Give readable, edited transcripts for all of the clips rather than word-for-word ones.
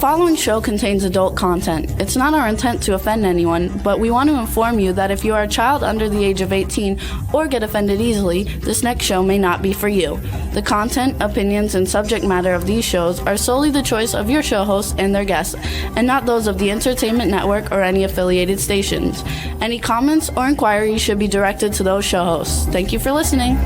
following show contains adult content. It's not our intent to offend anyone, but we want to inform you that if you are a child under the age of 18 or get offended easily, this next show may not be for you. The content, opinions, and subject matter of these shows are solely the choice of your show hosts and their guests, and not those of the Entertainment Network or any affiliated stations. Any comments or inquiries should be directed to those show hosts. Thank you for listening.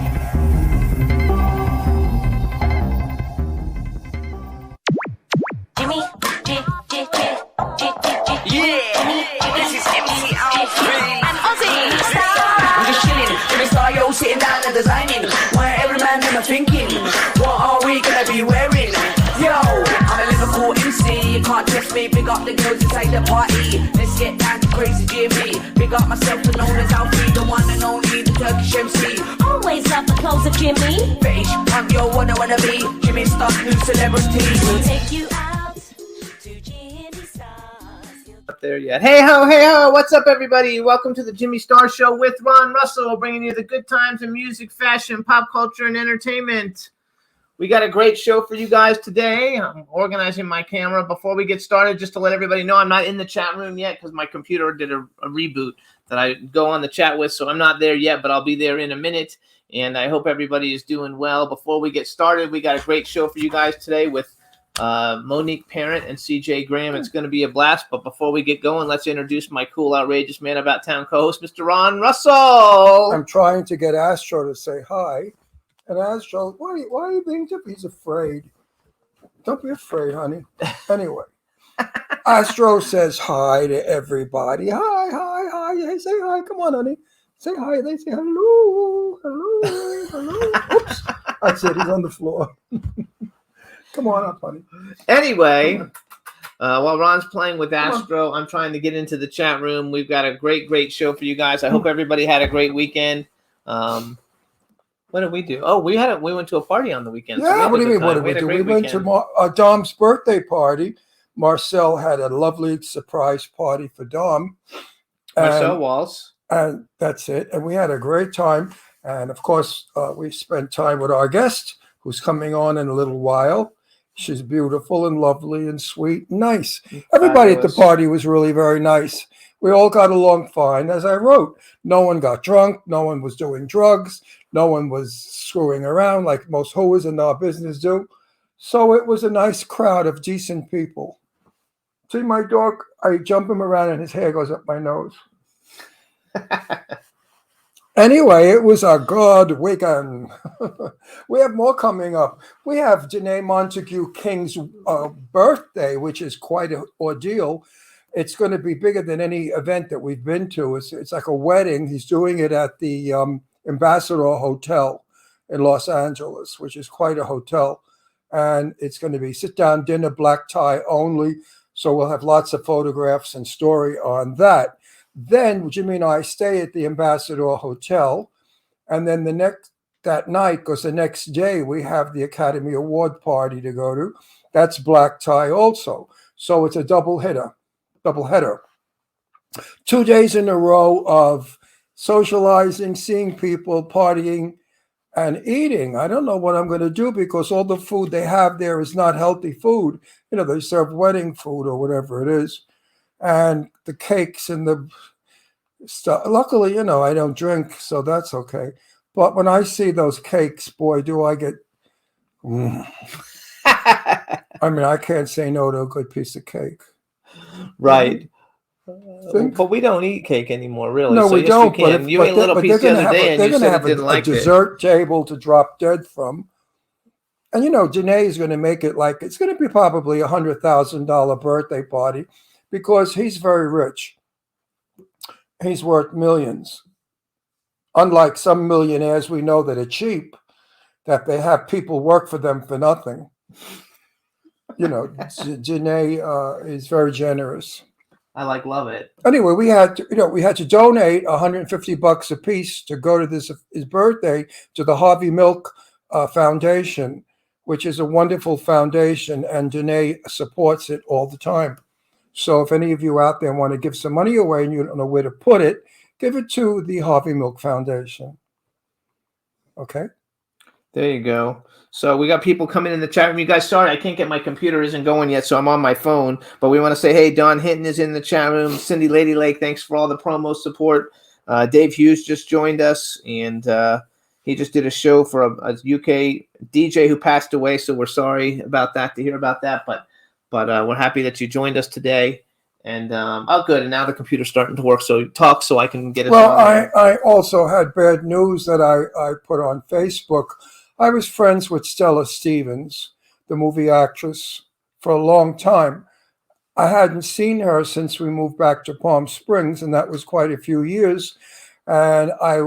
Sitting down and designing, where every man in my thinking, what are we gonna be wearing? Yo, I'm a Liverpool MC, you can't trust me, big up the girls inside the party. Let's get down to crazy Jimmy, big up myself and known as Alfie, the one and only, the Turkish MC. Always love the clothes of Jimmy. British punk, yo, wanna be, Jimmy Star's new celebrity. We'll take you out to Jimmy Star's. Up there yet. Hey ho, what's up everybody? Welcome to the Jimmy Star Show with Ron Russell, bringing you the good times in music, fashion, pop culture, and entertainment. We got a great show for you guys today. I'm organizing my camera. Before we get started, just to let everybody know, I'm not in the chat room yet because my computer did a reboot that I go on the chat with, so I'm not there yet, but I'll be there in a minute, and I hope everybody is doing well. Before we get started, we got a great show for you guys today with Monique Parent and C.J. Graham. It's going to be a blast, but before we get going, let's introduce my cool, outrageous man about town co-host, Mr. Ron Russell. I'm trying to get Astro to say hi, and Astro, why are you being different? He's afraid. Don't be afraid, honey. Anyway, Astro says hi to everybody. Hi. Hey, say hi. Come on, honey. Say hi. They say hello. Oops. That's it. He's on the floor. Come on up, honey. Anyway, while Ron's playing with Astro, I'm trying to get into the chat room. We've got a great show for you guys. I hope everybody had a great weekend. What did we do? Oh, we went to a party on the weekend. Yeah, so what do you mean? What did we do? We went to Dom's birthday party. Marcel had a lovely surprise party for Dom. Marcel Walls. And that's it. And we had a great time. And of course, we spent time with our guest, who's coming on in a little while. She's beautiful and lovely and sweet and nice. Everybody at the party was really very nice. We all got along fine, as I wrote. No one got drunk. No one was doing drugs. No one was screwing around like most hoers in our business do. So it was a nice crowd of decent people. See my dog? I jump him around and his hair goes up my nose. Anyway, it was a good weekend. We have more coming up. We have Janae Montague King's birthday, which is quite an ordeal. It's going to be bigger than any event that we've been to. It's like a wedding. He's doing it at the Ambassador Hotel in Los Angeles, which is quite a hotel. And it's going to be sit-down dinner, black tie only. So we'll have lots of photographs and story on that. Then Jimmy and I stay at the Ambassador Hotel, and then that night, because the next day we have the Academy Award party to go to. That's black tie also. So it's a double header. 2 days in a row of socializing, seeing people, partying, and eating. I don't know what I'm going to do because all the food they have there is not healthy food. You know, they serve wedding food or whatever it is. And the cakes and the stuff. Luckily, you know, I don't drink, so that's okay. But when I see those cakes, boy, do I get... I mean, I can't say no to a good piece of cake. Right. But we don't eat cake anymore, really. No, so we yes, don't. You ate a little piece the other day, and you said you didn't like it. They're going to have a dessert table to drop dead from. And, you know, Janae is going to make it like... It's going to be probably $100,000 birthday party. Because he's very rich. He's worth millions. Unlike some millionaires we know that are cheap, that they have people work for them for nothing. You know, Janae is very generous. I love it. Anyway, we had to donate $150 a piece to go to his birthday to the Harvey Milk Foundation, which is a wonderful foundation, and Janae supports it all the time. So if any of you out there want to give some money away and you don't know where to put it, give it to the Harvey Milk Foundation. Okay? There you go. So we got people coming in the chat room. You guys, sorry, I can't get my computer isn't going yet, so I'm on my phone. But we want to say, hey, Don Hinton is in the chat room. Cindy Lady Lake, thanks for all the promo support. Dave Hughes just joined us, and he just did a show for a UK DJ who passed away. So we're sorry about that, to hear about that. But we're happy that you joined us today. And oh, good. And now the computer's starting to work. So talk so I can get it. Well, I also had bad news that I put on Facebook. I was friends with Stella Stevens, the movie actress, for a long time. I hadn't seen her since we moved back to Palm Springs, and that was quite a few years. And I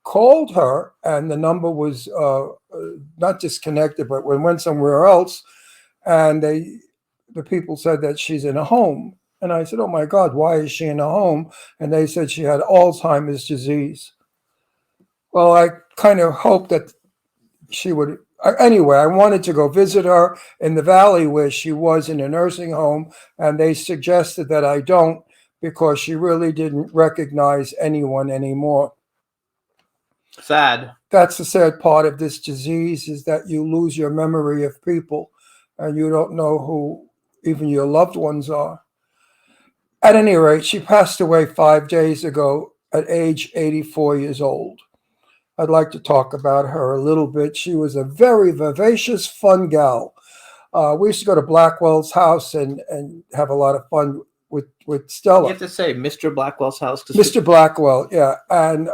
called her, and the number was not disconnected, but went somewhere else. And the people said that she's in a home. And I said, oh, my God, why is she in a home? And they said she had Alzheimer's disease. Well, I kind of hoped that she would. Anyway, I wanted to go visit her in the valley where she was in a nursing home, and they suggested that I don't because she really didn't recognize anyone anymore. Sad. That's the sad part of this disease, is that you lose your memory of people, and you don't know who even your loved ones are. At any rate, she passed away 5 days ago at age 84 years old. I'd like to talk about her a little bit. She was a very vivacious, fun gal. We used to go to Blackwell's house and have a lot of fun with Stella. You have to say Mr. Blackwell's house. Mr. Blackwell, yeah. And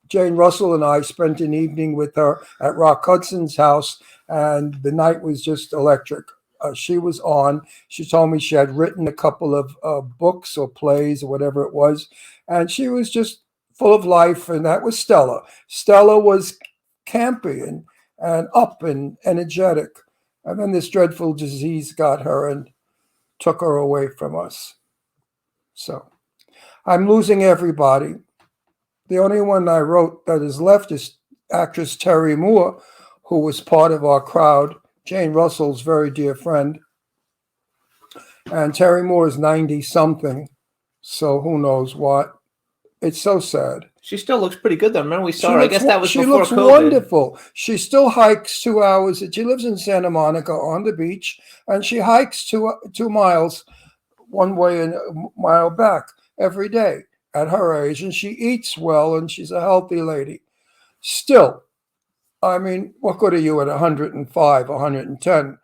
Jane Russell and I spent an evening with her at Rock Hudson's house, and the night was just electric. She was on. She told me she had written a couple of books or plays or whatever it was, and she was just full of life, and that was Stella. Stella was campy and up and energetic. And then this dreadful disease got her and took her away from us. So I'm losing everybody. The only one I wrote that is left is actress Terry Moore, who was part of our crowd, Jane Russell's very dear friend. And Terry Moore is 90-something, so who knows what. It's so sad. She still looks pretty good, though. Remember we saw her. I guess that was before COVID. She looks wonderful. She still hikes 2 hours. She lives in Santa Monica on the beach, and she hikes 2 miles one way and a mile back every day at her age. And she eats well, and she's a healthy lady. Still, I mean, what good are you at 105, 110?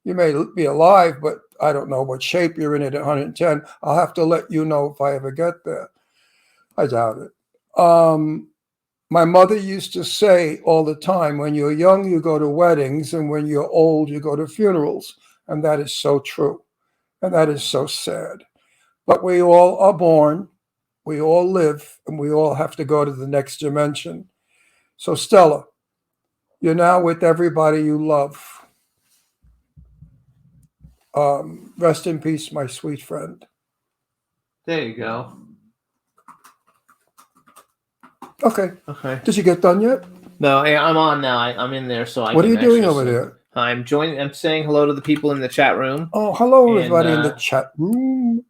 You may be alive, but I don't know what shape you're in at 110. I'll have to let you know if I ever get there. I doubt it. My mother used to say all the time, when you're young, you go to weddings, and when you're old, you go to funerals. And that is so true. And that is so sad. But we all are born, we all live, and we all have to go to the next dimension. So Stella, you're now with everybody you love. Rest in peace, my sweet friend. There you go. Okay. Okay. Did you get done yet? No, I'm on now. I'm in there, so I. What are you doing over there? I'm saying hello to the people in the chat room. Oh, hello, everybody in the chat room.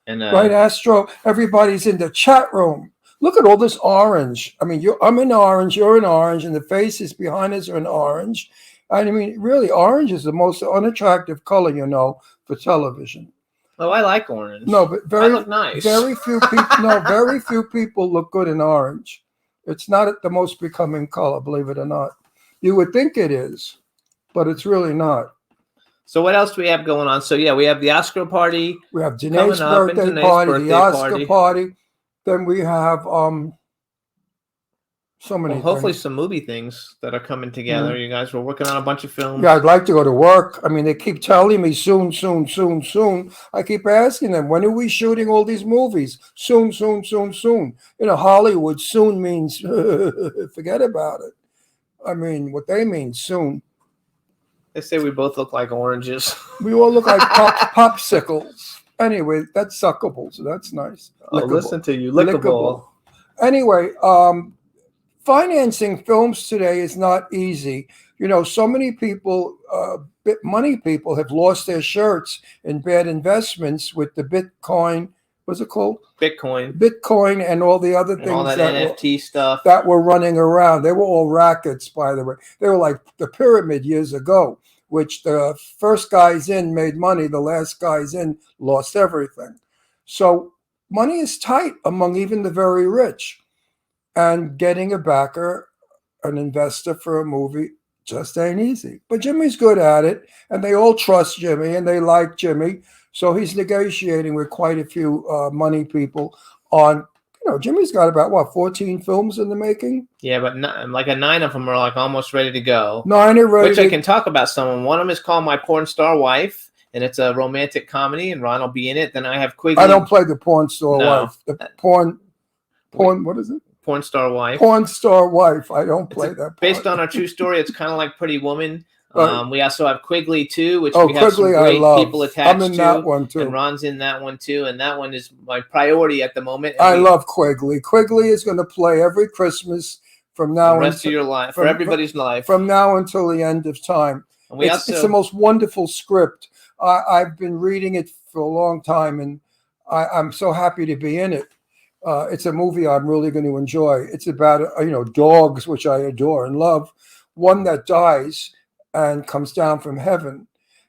And right, Astro. Everybody's in the chat room. Look at all this orange. I mean, I'm in orange. You're in orange, and the faces behind us are in orange. I mean, really, orange is the most unattractive color, for television. Oh, I like orange. No, but I look nice. Very few people. No, very few people look good in orange. It's not the most becoming color, believe it or not. You would think it is, but it's really not. So what else do we have going on? So yeah, we have the Oscar party. We have Janae's birthday party, the Oscar party. Then we have so many. Hopefully some movie things that are coming together. Mm-hmm. You guys were working on a bunch of films. Yeah, I'd like to go to work. I mean, they keep telling me soon. I keep asking them, when are we shooting all these movies? Soon. Hollywood, soon means forget about it. I mean, what they mean, soon. They say we both look like oranges. We all look like popsicles. Anyway, that's suckable, so that's nice. Oh, listen to you, lickable. Anyway, financing films today is not easy. So many people, money people, have lost their shirts in bad investments with the Bitcoin what's it called? Bitcoin, and all the other and things, all that NFT stuff that were running around. They were all rackets, by the way. They were like the pyramid years ago, which the first guys in made money, the last guys in lost everything. So money is tight among even the very rich. And getting a backer, an investor for a movie, just ain't easy. But Jimmy's good at it, and they all trust Jimmy, and they like Jimmy. So he's negotiating with quite a few money people on, Jimmy's got about, 14 films in the making? Yeah, but like 9 of them are like almost ready to go. 9 are ready. Which I can talk about some of them. One of them is called My Porn Star Wife, and it's a romantic comedy, and Ron will be in it. Then I have Quigley. I don't play the porn star wife. The porn, what is it? Porn Star Wife. Porn Star Wife. I don't play that part. Based on a true story, it's kind of like Pretty Woman. We also have Quigley too, which we have Quigley, some great people attached I'm in to. that one too. And Ron's in that one too, and that one is my priority at the moment. I love Quigley. Quigley is going to play every Christmas from now the rest of your life, for everybody's life, from now until the end of time. And it's the most wonderful script. I've been reading it for a long time, and I'm so happy to be in it. It's a movie I'm really going to enjoy. It's about dogs, which I adore and love. One that dies and comes down from heaven,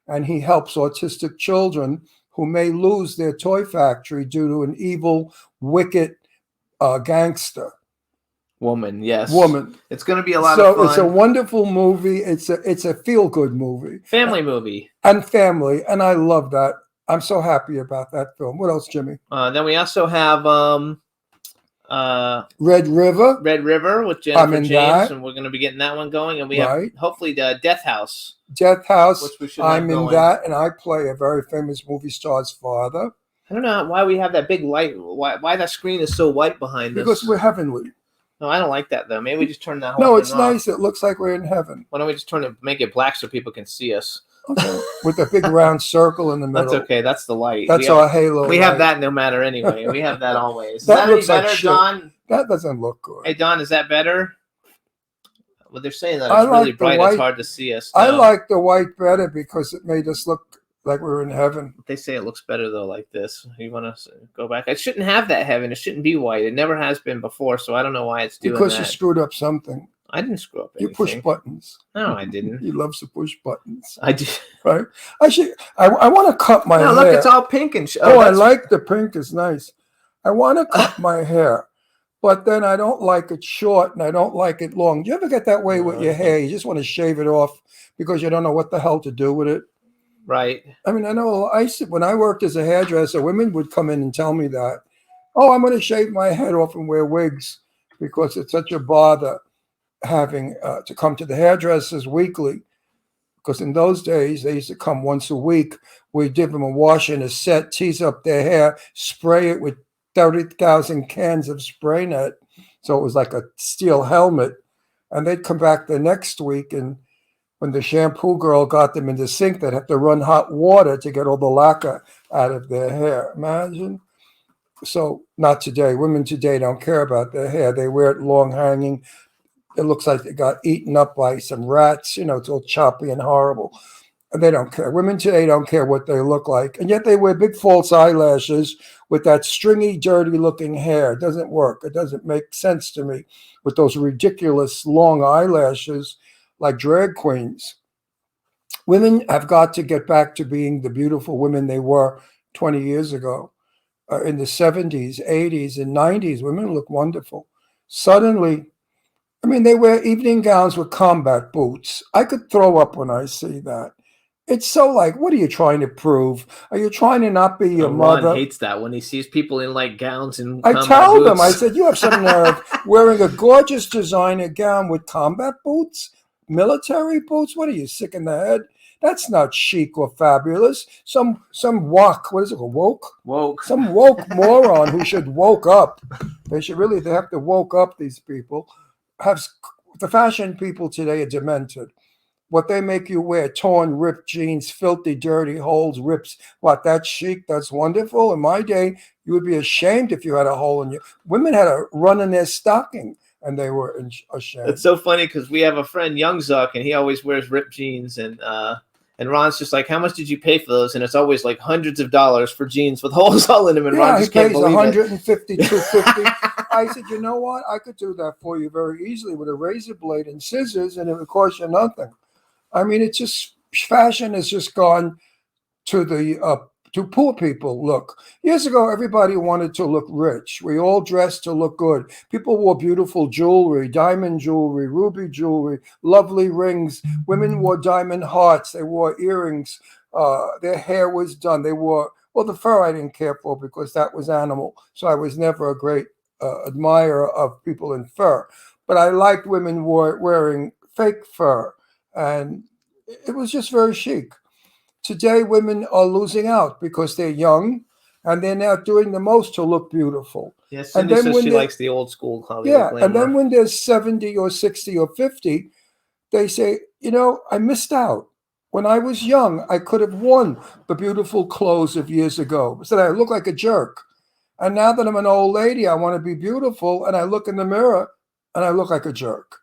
and he helps autistic children who may lose their toy factory due to an evil, wicked gangster. Woman. It's going to be a lot of fun. So it's a wonderful movie. It's a feel-good movie. Family movie. And family, and I love that. I'm so happy about that film. What else, Jimmy? Then we also have Red River with Jennifer James, and we're going to be getting that one going. And we have hopefully the Death House. Which we should I'm in that, and I play a very famous movie star's father. I don't know why we have that big light. Why that screen is so white behind us? Because we're heavenly. No, I don't like that though. Maybe we just turn that whole No, it's thing nice. off. It looks like we're in heaven. Why don't we just make it black so people can see us? Okay. With a big round circle in the middle. That's okay. That's the light. That's our halo. We have that no matter anyway. We have that always. Is that looks any better, like Don? That doesn't look good. Hey, Don, is that better? Well, they're saying that it's really bright. It's hard to see us. I like the white better because it made us look like we're in heaven. They say it looks better though, like this. You want to go back? It shouldn't have that heaven. It shouldn't be white. It never has been before, so I don't know why it's doing because that. You screwed up something. I didn't screw up anything. You push buttons. No, I didn't. He loves to push buttons. I do. Right? I want to cut my hair. No, look, it's all pink and I like the pink. It's nice. I want to cut my hair, but then I don't like it short and I don't like it long. Do you ever get that way with your hair? You just want to shave it off because you don't know what the hell to do with it. Right. I mean, I know when I worked as a hairdresser, women would come in and tell me that, I'm going to shave my head off and wear wigs because it's such a bother having to come to the hairdressers weekly. Because in those days, they used to come once a week. We'd give them a wash and a set, tease up their hair, spray it with 30,000 cans of spray net. So it was like a steel helmet. And they'd come back the next week, and when the shampoo girl got them in the sink, they'd have to run hot water to get all the lacquer out of their hair. Imagine. So not today. Women today don't care about their hair. They wear it long hanging. It looks like they got eaten up by some rats. It's all choppy and horrible. And they don't care. Women today don't care what they look like. And yet they wear big false eyelashes with that stringy, dirty looking hair. It doesn't work. It doesn't make sense to me with those ridiculous long eyelashes like drag queens. Women have got to get back to being the beautiful women they were 20 years ago. In the 70s, 80s, and 90s, women look wonderful. Suddenly, they wear evening gowns with combat boots. I could throw up when I see that. It's so like, what are you trying to prove? Are you trying to not be your mother? Ron hates that when he sees people in like gowns and I tell them, I said, you have some nerve wearing a gorgeous designer gown with combat boots, military boots. What are you, sick in the head? That's not chic or fabulous. Some woke, what is it, woke? Some woke moron who should woke up. They have to woke up, these people. The fashion people today are demented. What they make you wear, torn, ripped jeans, filthy, dirty holes, rips. What, that's chic? That's wonderful? In my day, you would be ashamed if you had a hole in your... Women had a run in their stocking, and they were ashamed. It's so funny because we have a friend, Young Zuck, and he always wears ripped jeans, and And Ron's just like, how much did you pay for those? And it's always like hundreds of dollars for jeans with holes all in them. And Ron he just can't pays believe $150, $250. I said, you know what? I could do that for you very easily with a razor blade and scissors, and it would cost you nothing. I mean, it's just fashion has just gone to the to poor people look. Years ago, everybody wanted to look rich. We all dressed to look good. People wore beautiful jewelry, diamond jewelry, ruby jewelry, lovely rings. Women wore diamond hearts. They wore earrings. Their hair was done. They wore, well, the fur I didn't care for because that was animal. So I was never a great admirer of people in fur. But I liked women wearing fake fur. And it was just very chic. Today, women are losing out because they're young and they're not doing the most to look beautiful. Yes, Cindy says she likes the old school Hollywood glamour. And then when they're 70 or 60 or 50, they say, you know, I missed out. When I was young, I could have worn the beautiful clothes of years ago. So I look like a jerk. And now that I'm an old lady, I want to be beautiful. And I look in the mirror and I look like a jerk.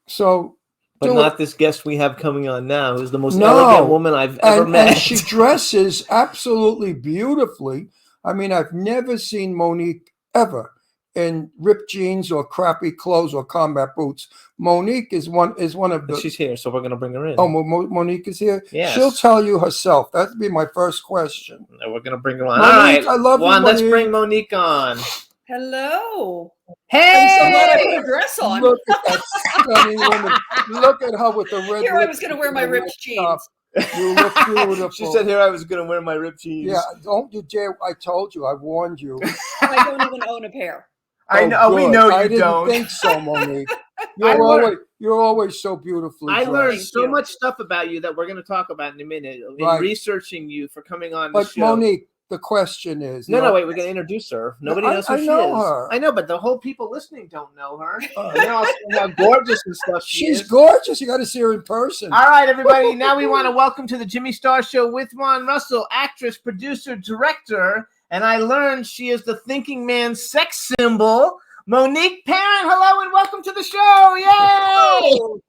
So... But not this guest we have coming on now, who's the most elegant woman I've ever met. And she dresses absolutely beautifully. I mean, I've never seen Monique ever in ripped jeans or crappy clothes or combat boots. Monique is one of the... She's here, so we're going to bring her in. Oh, Monique is here? Yes. She'll tell you herself. That'd be my first question. No, we're going to bring her on. Monique, all right, I love you, Monique. Let's bring Monique on. Hello. Hey! I'm so glad I put a dress on. Look at that stunning woman. Look at her with the red Here I was going to wear my ripped jeans. You look beautiful. She said here I was going to wear my ripped jeans. Yeah, don't you dare. I told you. I warned you. I don't even own a pair. I know. Good. We know you I didn't don't. think so, Monique. You're always so beautifully dressed. I learned so much stuff about you that we're going to talk about in a minute. In researching you for coming on the show. But Monique, the question is... No, wait, we're going to introduce her. Nobody knows who she is. I know her. I know, but the whole people listening don't know her. You know how gorgeous and stuff she's gorgeous. You got to see her in person. All right, everybody. Now we want to welcome to the Jimmy Star Show with Ron Russell, actress, producer, director, and I learned she is the thinking man's sex symbol, Monique Parent. Hello and welcome to the show. Yay! Oh,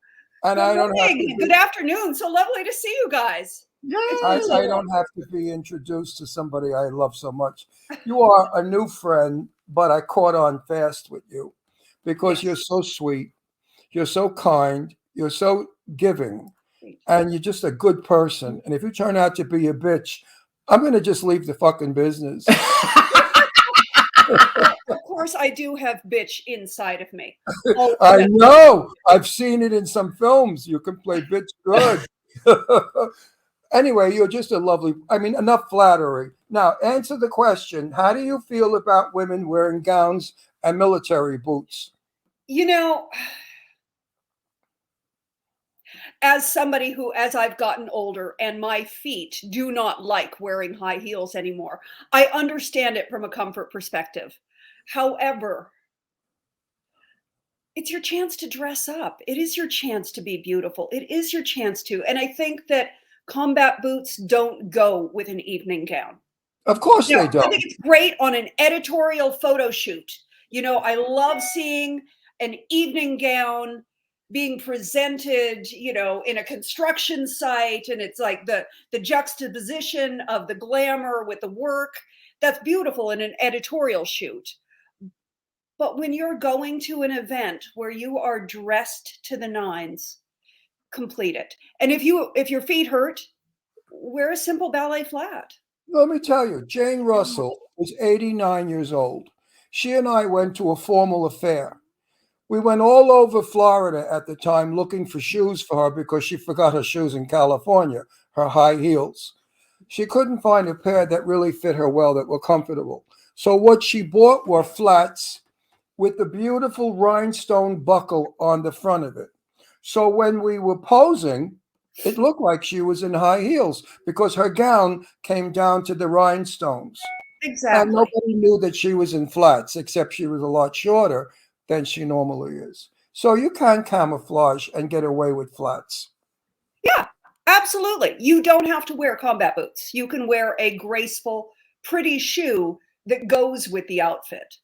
and I don't have to Good afternoon. So lovely to see you guys. I don't have to be introduced to somebody I love so much. You are a new friend, but I caught on fast with you because you're so sweet, you're so kind, you're so giving, and you're just a good person. And if you turn out to be a bitch, I'm going to just leave the fucking business. Of course, I do have bitch inside of me. I know. I've seen it in some films. You can play bitch good. Anyway, you're just a lovely, enough flattery. Now, answer the question. How do you feel about women wearing gowns and military boots? You know, as somebody who, as I've gotten older and my feet do not like wearing high heels anymore, I understand it from a comfort perspective. However, it's your chance to dress up. It is your chance to be beautiful. It is your chance to. And I think that combat boots don't go with an evening gown. Of course they don't. I think it's great on an editorial photo shoot. You know, I love seeing an evening gown being presented, you know, in a construction site, and it's like the juxtaposition of the glamour with the work. That's beautiful in an editorial shoot. But when you're going to an event where you are dressed to the nines, complete it. And if your feet hurt, wear a simple ballet flat. Let me tell you, Jane Russell was 89 years old. She and I went to a formal affair. We went all over Florida at the time looking for shoes for her because she forgot her shoes in California, her high heels. She couldn't find a pair that really fit her well, that were comfortable. So what she bought were flats with the beautiful rhinestone buckle on the front of it. So when we were posing, it looked like she was in high heels because her gown came down to the rhinestones. Exactly. And nobody knew that she was in flats, except she was a lot shorter than she normally is. So you can camouflage and get away with flats. Yeah, absolutely. You don't have to wear combat boots. You can wear a graceful, pretty shoe that goes with the outfit.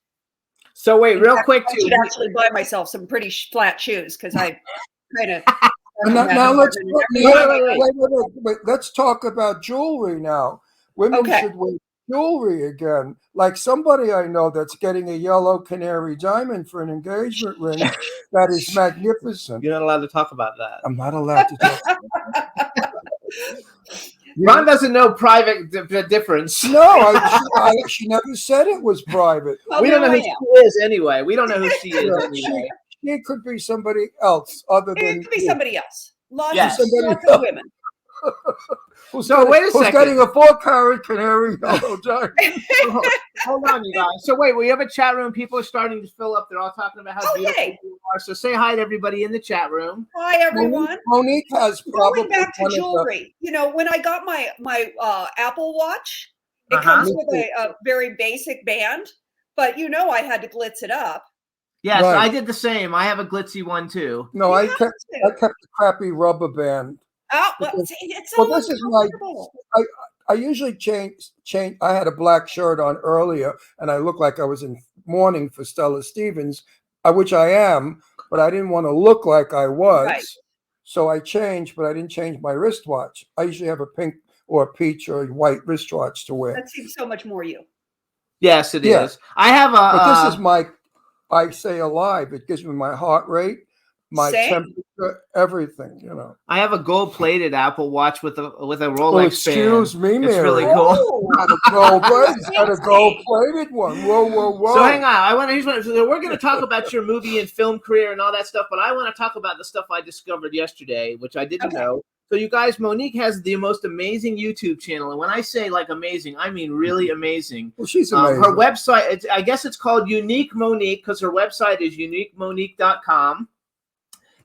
So wait, real quick, I should actually buy myself some pretty flat shoes because I kind of And that now let's department and everything. wait. Let's talk about jewelry now. Women Okay. should wear jewelry again. Like somebody I know that's getting a yellow canary diamond for an engagement ring that is magnificent. You're not allowed to talk about that. I'm not allowed to talk. Ron doesn't know private difference. No, she never said it was private. Well, We don't know now who I am. she is anyway. We don't know who she is anyway. She could be somebody else other It than could be you. somebody else. Lots, Yes. lots of women. Who's So wait a who's second. getting a 4-carat canary yellow diamond? Hold on, you guys. So wait, we have a chat room. People are starting to fill up. They're all talking about how beautiful Okay. you are. So say hi to everybody in the chat room. Hi, everyone. Monique has probably Going back to one of the. jewelry, when I got my Apple Watch, it Uh-huh. comes with a very basic band, but I had to glitz it up. Yes, Right. I did the same. I have a glitzy one too. No, You I have kept to. the crappy rubber band. Oh, well, Because- see, it's well, so this is my- uncomfortable. I usually change. I had a black shirt on earlier, and I looked like I was in mourning for Stella Stevens, which I am, but I didn't want to look like I was. Right. So I changed, but I didn't change my wristwatch. I usually have a pink or a peach or a white wristwatch to wear. That seems so much more you. Yes, it is. Yeah. I have a. But this is I say alive. It gives me my heart rate, my Same. temperature, everything. I have a gold-plated Apple Watch with a Rolex Well, excuse band. me, It's Mary. really cool. Oh, Not a gold-plated, got a gold-plated one. Whoa, whoa, whoa! So hang on. We're going to talk about your movie and film career and all that stuff, but I want to talk about the stuff I discovered yesterday, which I didn't Okay. know. So you guys, Monique has the most amazing YouTube channel, and when I say like amazing, I mean really amazing. Well, she's amazing. Her website, I guess it's called Unique Monique because her website is uniquemonique.com.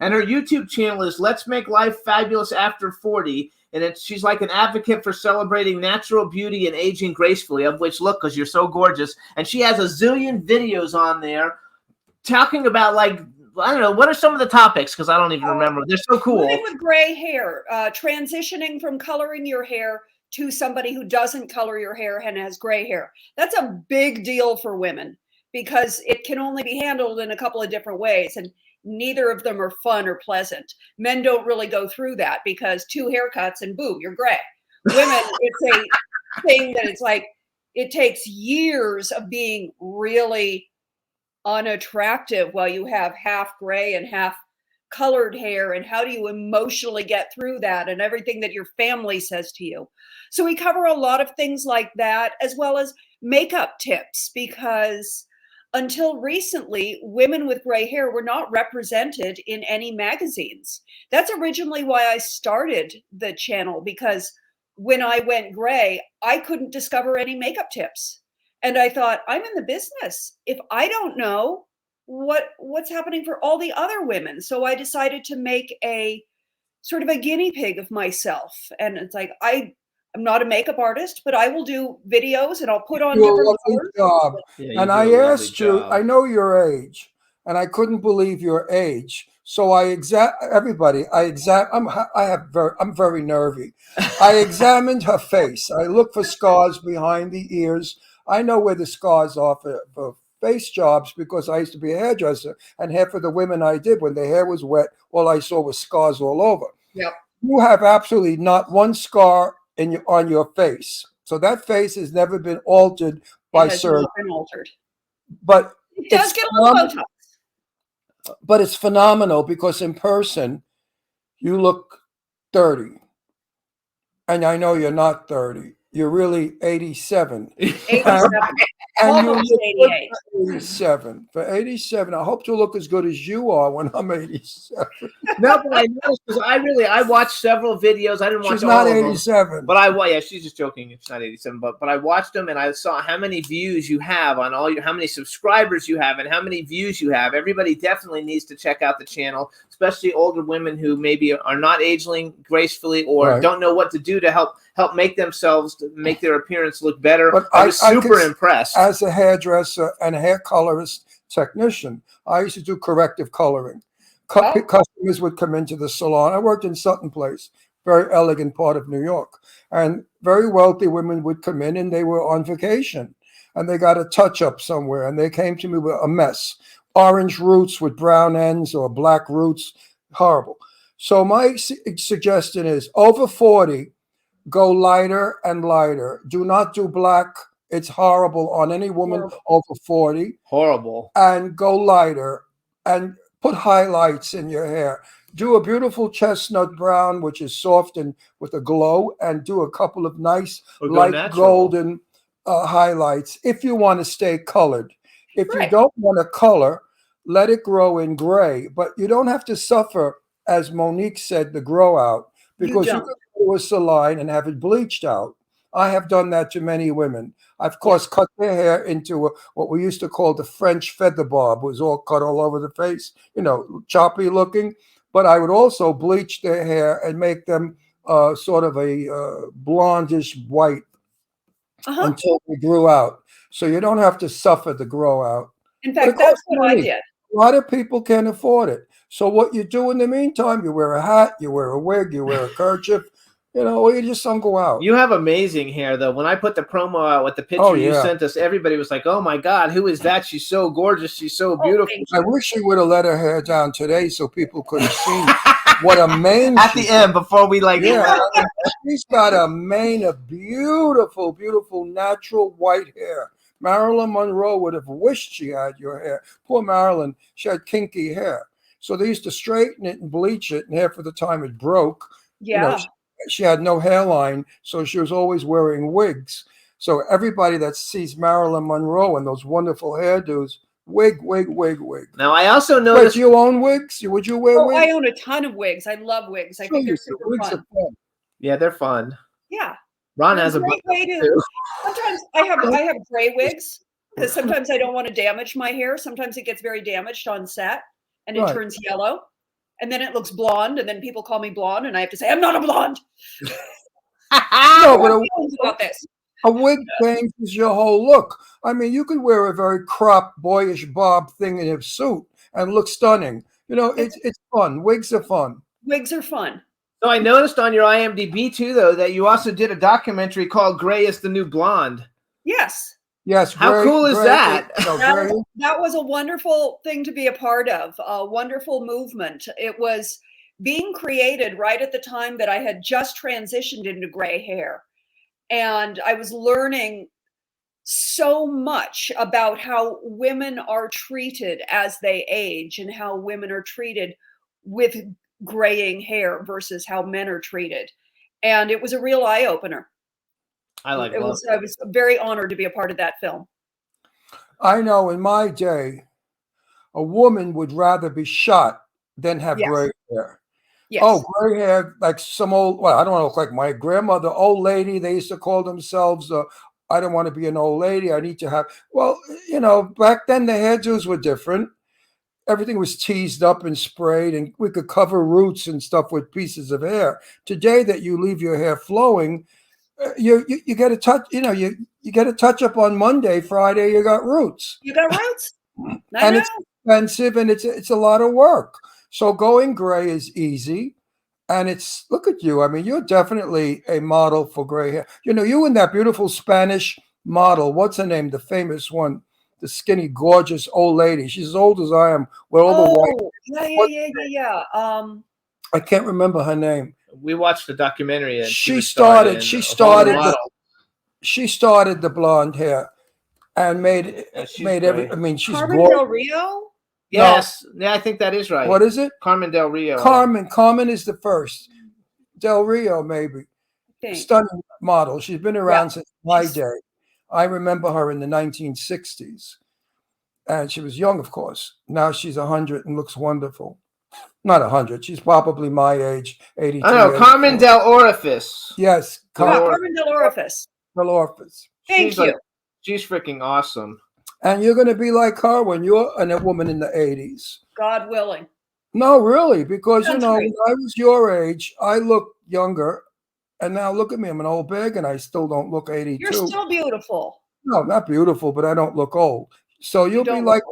And her YouTube channel is Let's Make Life Fabulous After 40. And she's like an advocate for celebrating natural beauty and aging gracefully, of which, look, because you're so gorgeous. And she has a zillion videos on there talking about, like, I don't know, what are some of the topics? Because I don't even remember. They're so cool. women with gray hair, transitioning from coloring your hair to somebody who doesn't color your hair and has gray hair. That's a big deal for women because it can only be handled in a couple of different ways. And neither of them are fun or pleasant. Men don't really go through that because 2 haircuts and boom, you're gray. Women, it's a thing that it's like, it takes years of being really unattractive while you have half gray and half colored hair. And how do you emotionally get through that and everything that your family says to you? So we cover a lot of things like that, as well as makeup tips, because until recently, women with gray hair were not represented in any magazines. That's originally why I started the channel, because when I went gray, I couldn't discover any makeup tips. And I thought, I'm in the business. If I don't know what's happening for all the other women. So I decided to make a sort of a guinea pig of myself. And it's like, I'm not a makeup artist, but I will do videos and I'll put on You do a different lovely colors. job. Yeah, you And do a I lovely asked you, job. I know your age, and I couldn't believe your age. So I'm very nervy. I examined her face. I looked for scars behind the ears. I know where the scars are for face jobs because I used to be a hairdresser, and half of the women I did, when their hair was wet, all I saw was scars all over. Yep. You have absolutely not one scar on your face. So that face has never been altered by It has surgery. not been altered. But It does it's get a little Botox. but it's phenomenal because in person you look 30. And I know you're not 30. You're really 87. 87. And you Almost look good 88. for 87. For 87, I hope to look as good as you are when I'm 87. No, but I noticed because I watched several videos. I didn't watch She's all not of them. 87. But yeah, she's just joking. It's not 87, but I watched them and I saw how many views you have on how many subscribers you have and how many views you have. Everybody definitely needs to check out the channel, especially older women who maybe are not aging gracefully or Right. don't know what to do to help make themselves, to make their appearance look better. But I was super impressed. As a hairdresser and hair colorist technician, I used to do corrective coloring. Customers would come into the salon. I worked in Sutton Place, very elegant part of New York. And very wealthy women would come in and they were on vacation and they got a touch up somewhere and they came to me with a mess. Orange roots with brown ends or black roots, horrible. So my suggestion is over 40, go lighter and lighter. Do not do black. It's horrible on any woman Horrible. over 40. Horrible. And go lighter and put highlights in your hair. Do a beautiful chestnut brown, which is soft and with a glow, and do a couple of nice Or go light natural. golden highlights if you want to stay colored. If you Right. don't want to color, let it grow in gray. But you don't have to suffer, as Monique said, the grow out, because you don't. can go to a salon and have it bleached out. I have done that to many women. I've, of course, cut their hair into what we used to call the French feather bob. It was all cut all over the face, choppy looking. But I would also bleach their hair and make them sort of a blondish white until they grew out. So you don't have to suffer the grow out. In But it fact, that's costs what I money. did. A lot of people can't afford it. So what you do in the meantime, you wear a hat, you wear a wig, you wear a kerchief, or you just don't go out. You have amazing hair, though. When I put the promo out with the picture you sent us, everybody was like, "Oh my God, who is that? She's so gorgeous. She's so beautiful." thank I wish she would have let her hair down today so people could have seen what a mane At the end, before we she's got a mane of beautiful, beautiful natural white hair. Marilyn Monroe would have wished she had your hair. Poor Marilyn, she had kinky hair. So they used to straighten it and bleach it, and half of the time it broke. Yeah. She had no hairline, so she was always wearing wigs. So everybody that sees Marilyn Monroe and those wonderful hairdos, wig. Now, I also Wait, noticed. do you own wigs? Would you wear wigs? I own a ton of wigs. I love wigs. I think they're super wigs fun. are fun. Yeah, they're fun. Yeah. Ron They're has a great bunch way to- too. Sometimes I have gray wigs because sometimes I don't want to damage my hair. Sometimes it gets very damaged on set and it Right. turns yellow. And then it looks blonde, and then people call me blonde, and I have to say, I'm not a blonde. No, but About this. a wig changes your whole look. I mean, you could wear a very cropped, boyish bob thing in a suit and look stunning. It's fun. Wigs are fun. Wigs are fun. So I noticed on your IMDb too, though, that you also did a documentary called "Gray is the New Blonde." Yes. Yes. How cool is that? That was a wonderful thing to be a part of, a wonderful movement. It was being created right at the time that I had just transitioned into gray hair. And I was learning so much about how women are treated as they age and how women are treated with graying hair versus how men are treated. And it was a real eye-opener. I was very honored to be a part of that film. I know in my day, a woman would rather be shot than have gray hair. Yes. Oh, gray hair, like some old, I don't want to look like my grandmother, old lady. They used to call themselves, I don't want to be an old lady. I need to have, back then the hairdos were different. Everything was teased up and sprayed, and we could cover roots and stuff with pieces of hair. Today that you leave your hair flowing, you get a touch, you get a touch up on Monday, Friday, you got roots. You got roots? And it's expensive and it's a lot of work. So going gray is easy. And look at you. I mean, you're definitely a model for gray hair. You and that beautiful Spanish model, what's her name? The famous one, the skinny, gorgeous old lady. She's as old as I am. With all the white. Yeah. I can't remember her name. We watched the documentary. And she started the blonde hair and made every. I mean, she's Carmen gorgeous. Del Rio. Yes, yeah, I think that is right. What is it? Carmen Del Rio. Carmen is the first. Del Rio, maybe. Stunning model. She's been around since my day. I remember her in the 1960s, and she was young, of course. Now she's 100 and looks wonderful. Not 100. She's probably my age, 82. I know, Carmen Del Orifice. Yes. Carmen Del Orifice. Del Orifice. Thank you. She's freaking awesome. And you're going to be like her when you're a woman in the 80s. God willing. No, really, because, That's when right. I was your age, I looked younger. And now look at me. I'm an old bag, and I still don't look 82. You're still beautiful. No, not beautiful, but I don't look old. So you'll be like,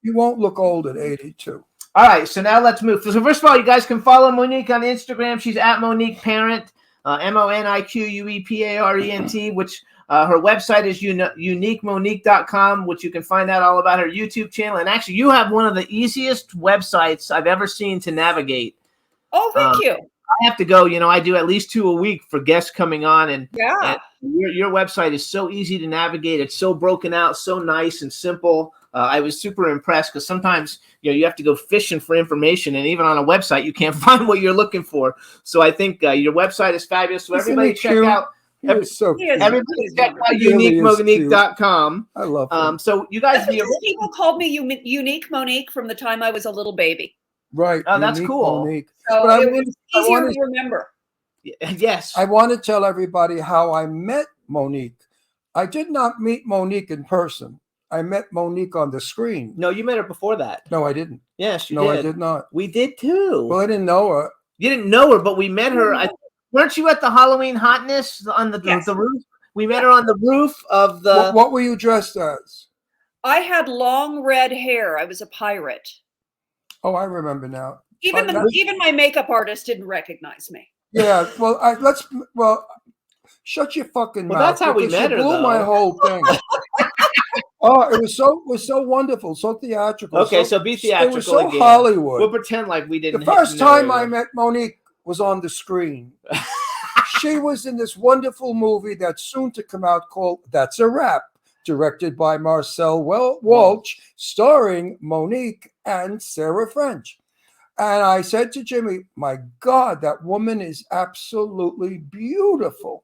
you won't look old at 82. All right, so now let's move. So first of all, you guys can follow Monique on Instagram. She's at Monique Parent, MoniqueParent, which her website is uniquemonique.com, which you can find out all about her YouTube channel. And actually, you have one of the easiest websites I've ever seen to navigate. Oh, thank you. I have to go. I do at least 2 a week for guests coming on, and Yeah. your website is so easy to navigate. It's so broken out, so nice and simple. I was super impressed because sometimes you have to go fishing for information, and even on a website you can't find what you're looking for. So I think your website is fabulous. So everybody check out. Everybody check out uniquemonique.com. I love him. So you guys, people called me Unique Monique from the time I was a little baby. Right. Oh, that's cool. Monique. So but it was easier to remember. Yes. I want to tell everybody how I met Monique. I did not meet Monique in person. I met Monique on the screen. No, you met her before that. No, I didn't. Yes, you did. No, did. I did not. We did too. Well, I didn't know her. You didn't know her, but we met her. Weren't you at the Halloween Hotness on the roof? We met her on the roof of the... What were you dressed as? I had long red hair. I was a pirate. Oh, I remember now. Even my makeup artist didn't recognize me. Yeah, well, shut your fucking mouth. That's how we met her, blew my whole thing. Oh, it was so wonderful, so theatrical. Okay, so be theatrical. It was so again. Hollywood. We'll pretend like we didn't. The first time I met Monique was on the screen. She was in this wonderful movie that's soon to come out called That's a Wrap, directed by Marcel Walsh, starring Monique and Sarah French. And I said to Jimmy, my God, that woman is absolutely beautiful.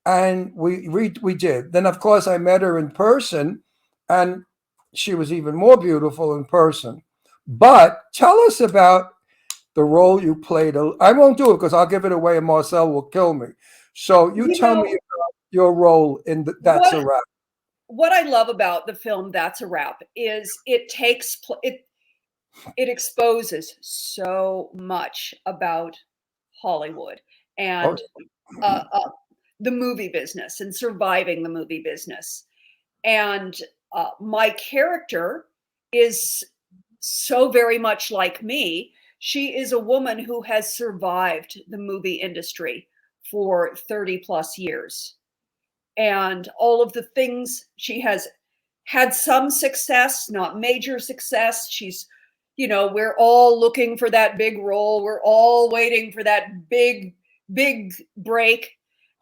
And we did. Then, of course, I met her in person, and she was even more beautiful in person. But tell us about the role you played. I won't do it because I'll give it away and Marcel will kill me. So tell me about your role in That's a Wrap. What I love about the film That's a Wrap is it exposes so much about Hollywood and the movie business and surviving the movie business. And my character is so very much like me. She is a woman who has survived the movie industry for 30 plus years. And all of the things, she has had some success, not major success. She's, we're all looking for that big role. We're all waiting for that big break.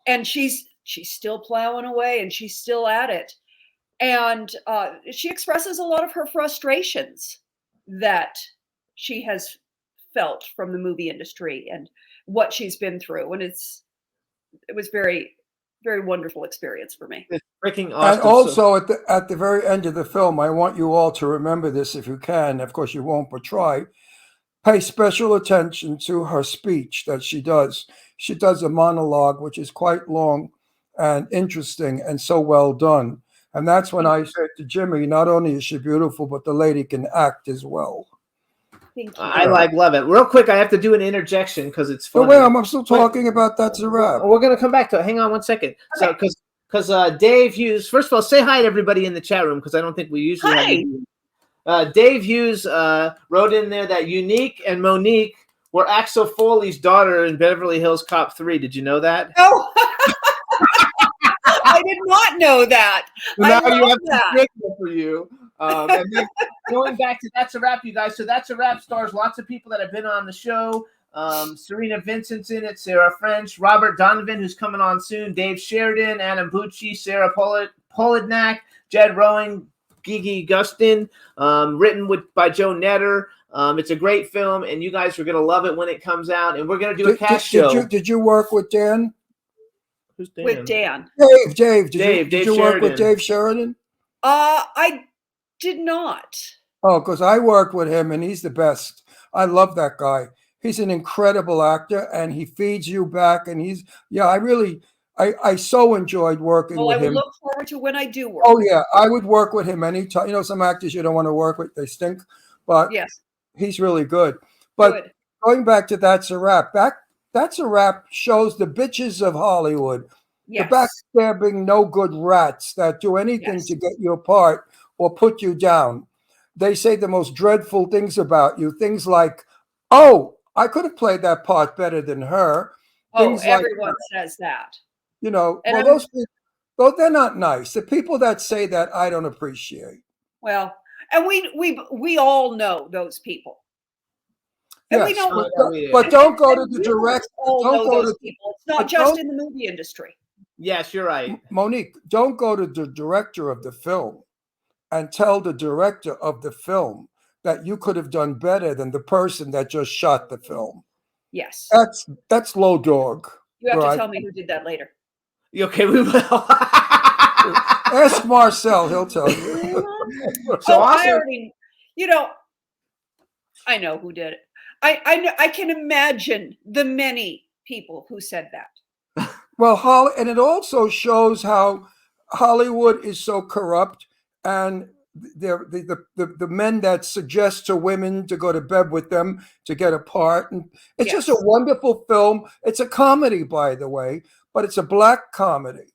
And she's still plowing away and she's still at it. And she expresses a lot of her frustrations that she has felt from the movie industry and what she's been through. And it was very, very wonderful experience for me. It's freaking awesome. And also at the very end of the film, I want you all to remember this if you can. Of course, you won't, but try. Pay special attention to her speech that she does. She does a monologue, which is quite long and interesting and so well done. And that's when I said to Jimmy, not only is she beautiful, but the lady can act as well. Thank you. I love it. Real quick, I have to do an interjection because it's funny. No, wait, I'm still talking about That's a Wrap. We're going to come back to it. Hang on one second. Okay. So, because Dave Hughes, first of all, say hi to everybody in the chat room because I don't think we usually have. Dave Hughes wrote in there that Unique and Monique were Axel Foley's daughter in Beverly Hills Cop 3. Did you know that? Oh, I did not know that. Now you have that for you. And then going back to That's a Wrap, you guys. So That's a Wrap stars lots of people that have been on the show. Serena Vincent's in it, Sarah French, Robert Donovan, who's coming on soon, Dave Sheridan, Anna Bucci, Sarah Polidnak, Jed Rowan, Gigi Gustin, written by Joe Netter. It's a great film, and you guys are going to love it when it comes out. And we're going to do a cast show. Did you work with Dan? Who's Dan? With Dan. Dave. Did you work with Dave Sheridan? I did not. Oh, because I worked with him, and he's the best. I love that guy. He's an incredible actor, and he feeds you back. And I so enjoyed working with him. I will look forward to when I do work. Oh, yeah. I would work with him anytime. Some actors you don't want to work with, they stink. But yes, he's really good. But going back to That's a Wrap. That's a Wrap shows the bitches of Hollywood. Yes. The backstabbing, no good rats that do anything to get you apart or put you down. They say the most dreadful things about you. Things like, oh, I could have played that part better than her. Oh, everyone says that. Those people, they're not nice. The people that say that, I don't appreciate. Well, and we all know those people. And we Yes, know, but don't go to the viewers direct. all Don't know go those to. people. It's not but just don't- in the movie industry. Yes, you're right. Monique, don't go to the director of the film and tell the director of the film that you could have done better than the person that just shot the film. Yes. That's low dog. You have to right? tell me who did that later. Okay, we will. Ask Marcel, he'll tell you. So I also, already, I know who did it. I can imagine the many people who said that. Well, and it also shows how Hollywood is so corrupt, and the men that suggest to women to go to bed with them to get a part, and it's just a Yes. wonderful film. It's a comedy, by the way, but it's a black comedy.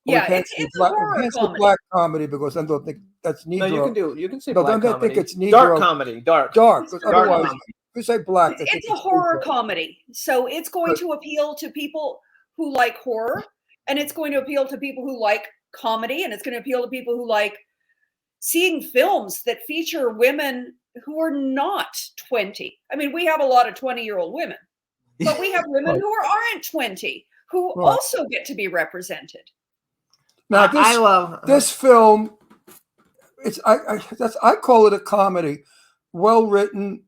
Yeah, We it's a horror can't say comedy. black comedy because I don't think that's Negro. no, you can say No, black don't they comedy. think it's Negro? Dark comedy, dark. Dark. It's Dark Otherwise, comedy. if you say black, they think It's a horror Negro. comedy. So it's going But- to appeal to people who like horror, and it's going to appeal to people who like comedy, and it's going to appeal to people who like seeing films that feature women who are not 20. I mean, we have a lot of 20-year-old women, but we have women who aren't 20 who Right. also get to be represented. Now, I love this film. I call it a comedy, well written,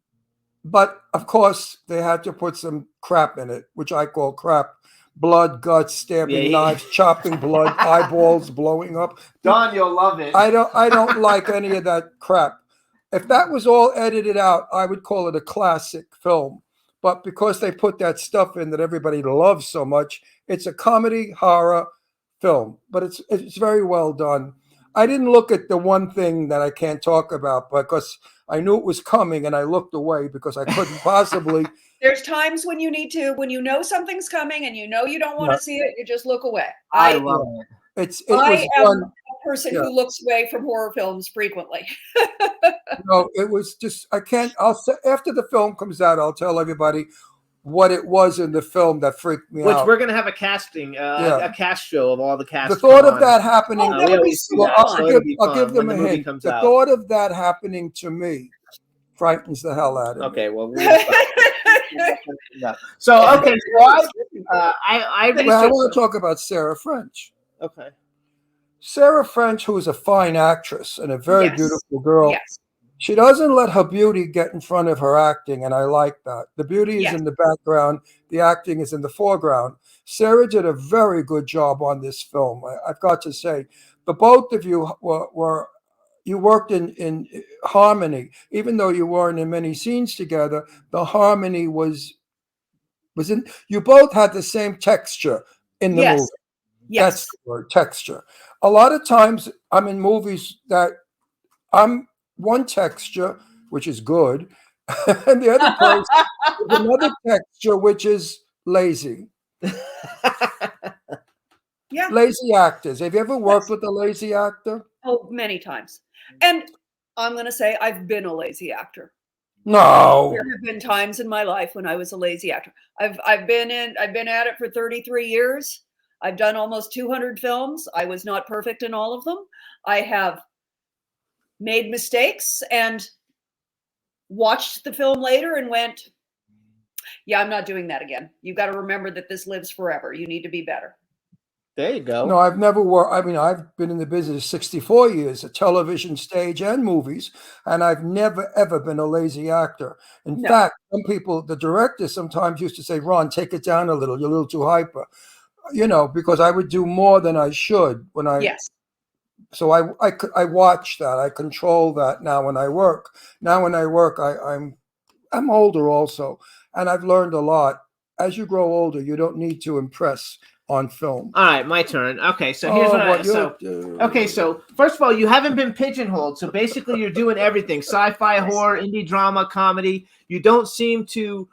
but of course they had to put some crap in it, which I call crap. Blood, guts, stabbing knives, chopping blood, eyeballs blowing up. Don, you'll love it. I don't like any of that crap. If that was all edited out, I would call it a classic film. But because they put that stuff in that everybody loves so much, it's a comedy horror film. But it's very well done. I didn't look at the one thing that I can't talk about because I knew it was coming and I looked away because I couldn't possibly. There's times when you need to, when you know something's coming and you know you don't want to see it, you just look away. I love it. I am done. a person Yeah. who looks away from horror films frequently. No, it was just I can't. I'll say after the film comes out, I'll tell everybody what it was in the film that freaked me Which out. we're gonna have a casting, a cast show of all the cast. The thought of that happening. Oh, that would be so Well, fun. I'll give them a hint. Comes The out. thought of that happening to me frightens the hell out of me. Okay, well, so okay, so I Well, I want to talk about Sarah French. Okay. Sarah French, who is a fine actress and a very Yes. beautiful girl. Yes. She doesn't let her beauty get in front of her acting, and I like that. The beauty is Yes. in the background, the acting is in the foreground. Sarah did a very good job on this film. I've got to say, the both of you were you worked in harmony, even though you weren't in many scenes together. The harmony was in. You both had the same texture in the Yes. movie. Yes. That's the word, texture. A lot of times I'm in movies that I'm one texture, which is good, and the other person is another texture, which is lazy. Yeah. Lazy actors. Have you ever worked with a lazy actor? Oh, many times. And I'm going to say I've been a lazy actor. No. There have been times in my life when I was a lazy actor. I've been at it for 33 years. I've done almost 200 films. I was not perfect in all of them. I have made mistakes and watched the film later and went, yeah, I'm not doing that again. You've got to remember that this lives forever. You need to be better. There you go. No, I've never worked. I mean, I've been in the business 64 years, at television, stage, and movies, and I've never, ever been a lazy actor. In No. fact, some people, the director sometimes used to say, Ron, take it down a little. You're a little too hyper. You know, because I would do more than I should when I. Yes. So I watch that. I control that now when I work. Now when I work, I'm older also, and I've learned a lot. As you grow older, you don't need to impress on film. All right, my turn. Okay, so here's so first of all, you haven't been pigeonholed. So basically, you're doing everything: sci-fi, horror, indie drama, comedy. You don't seem to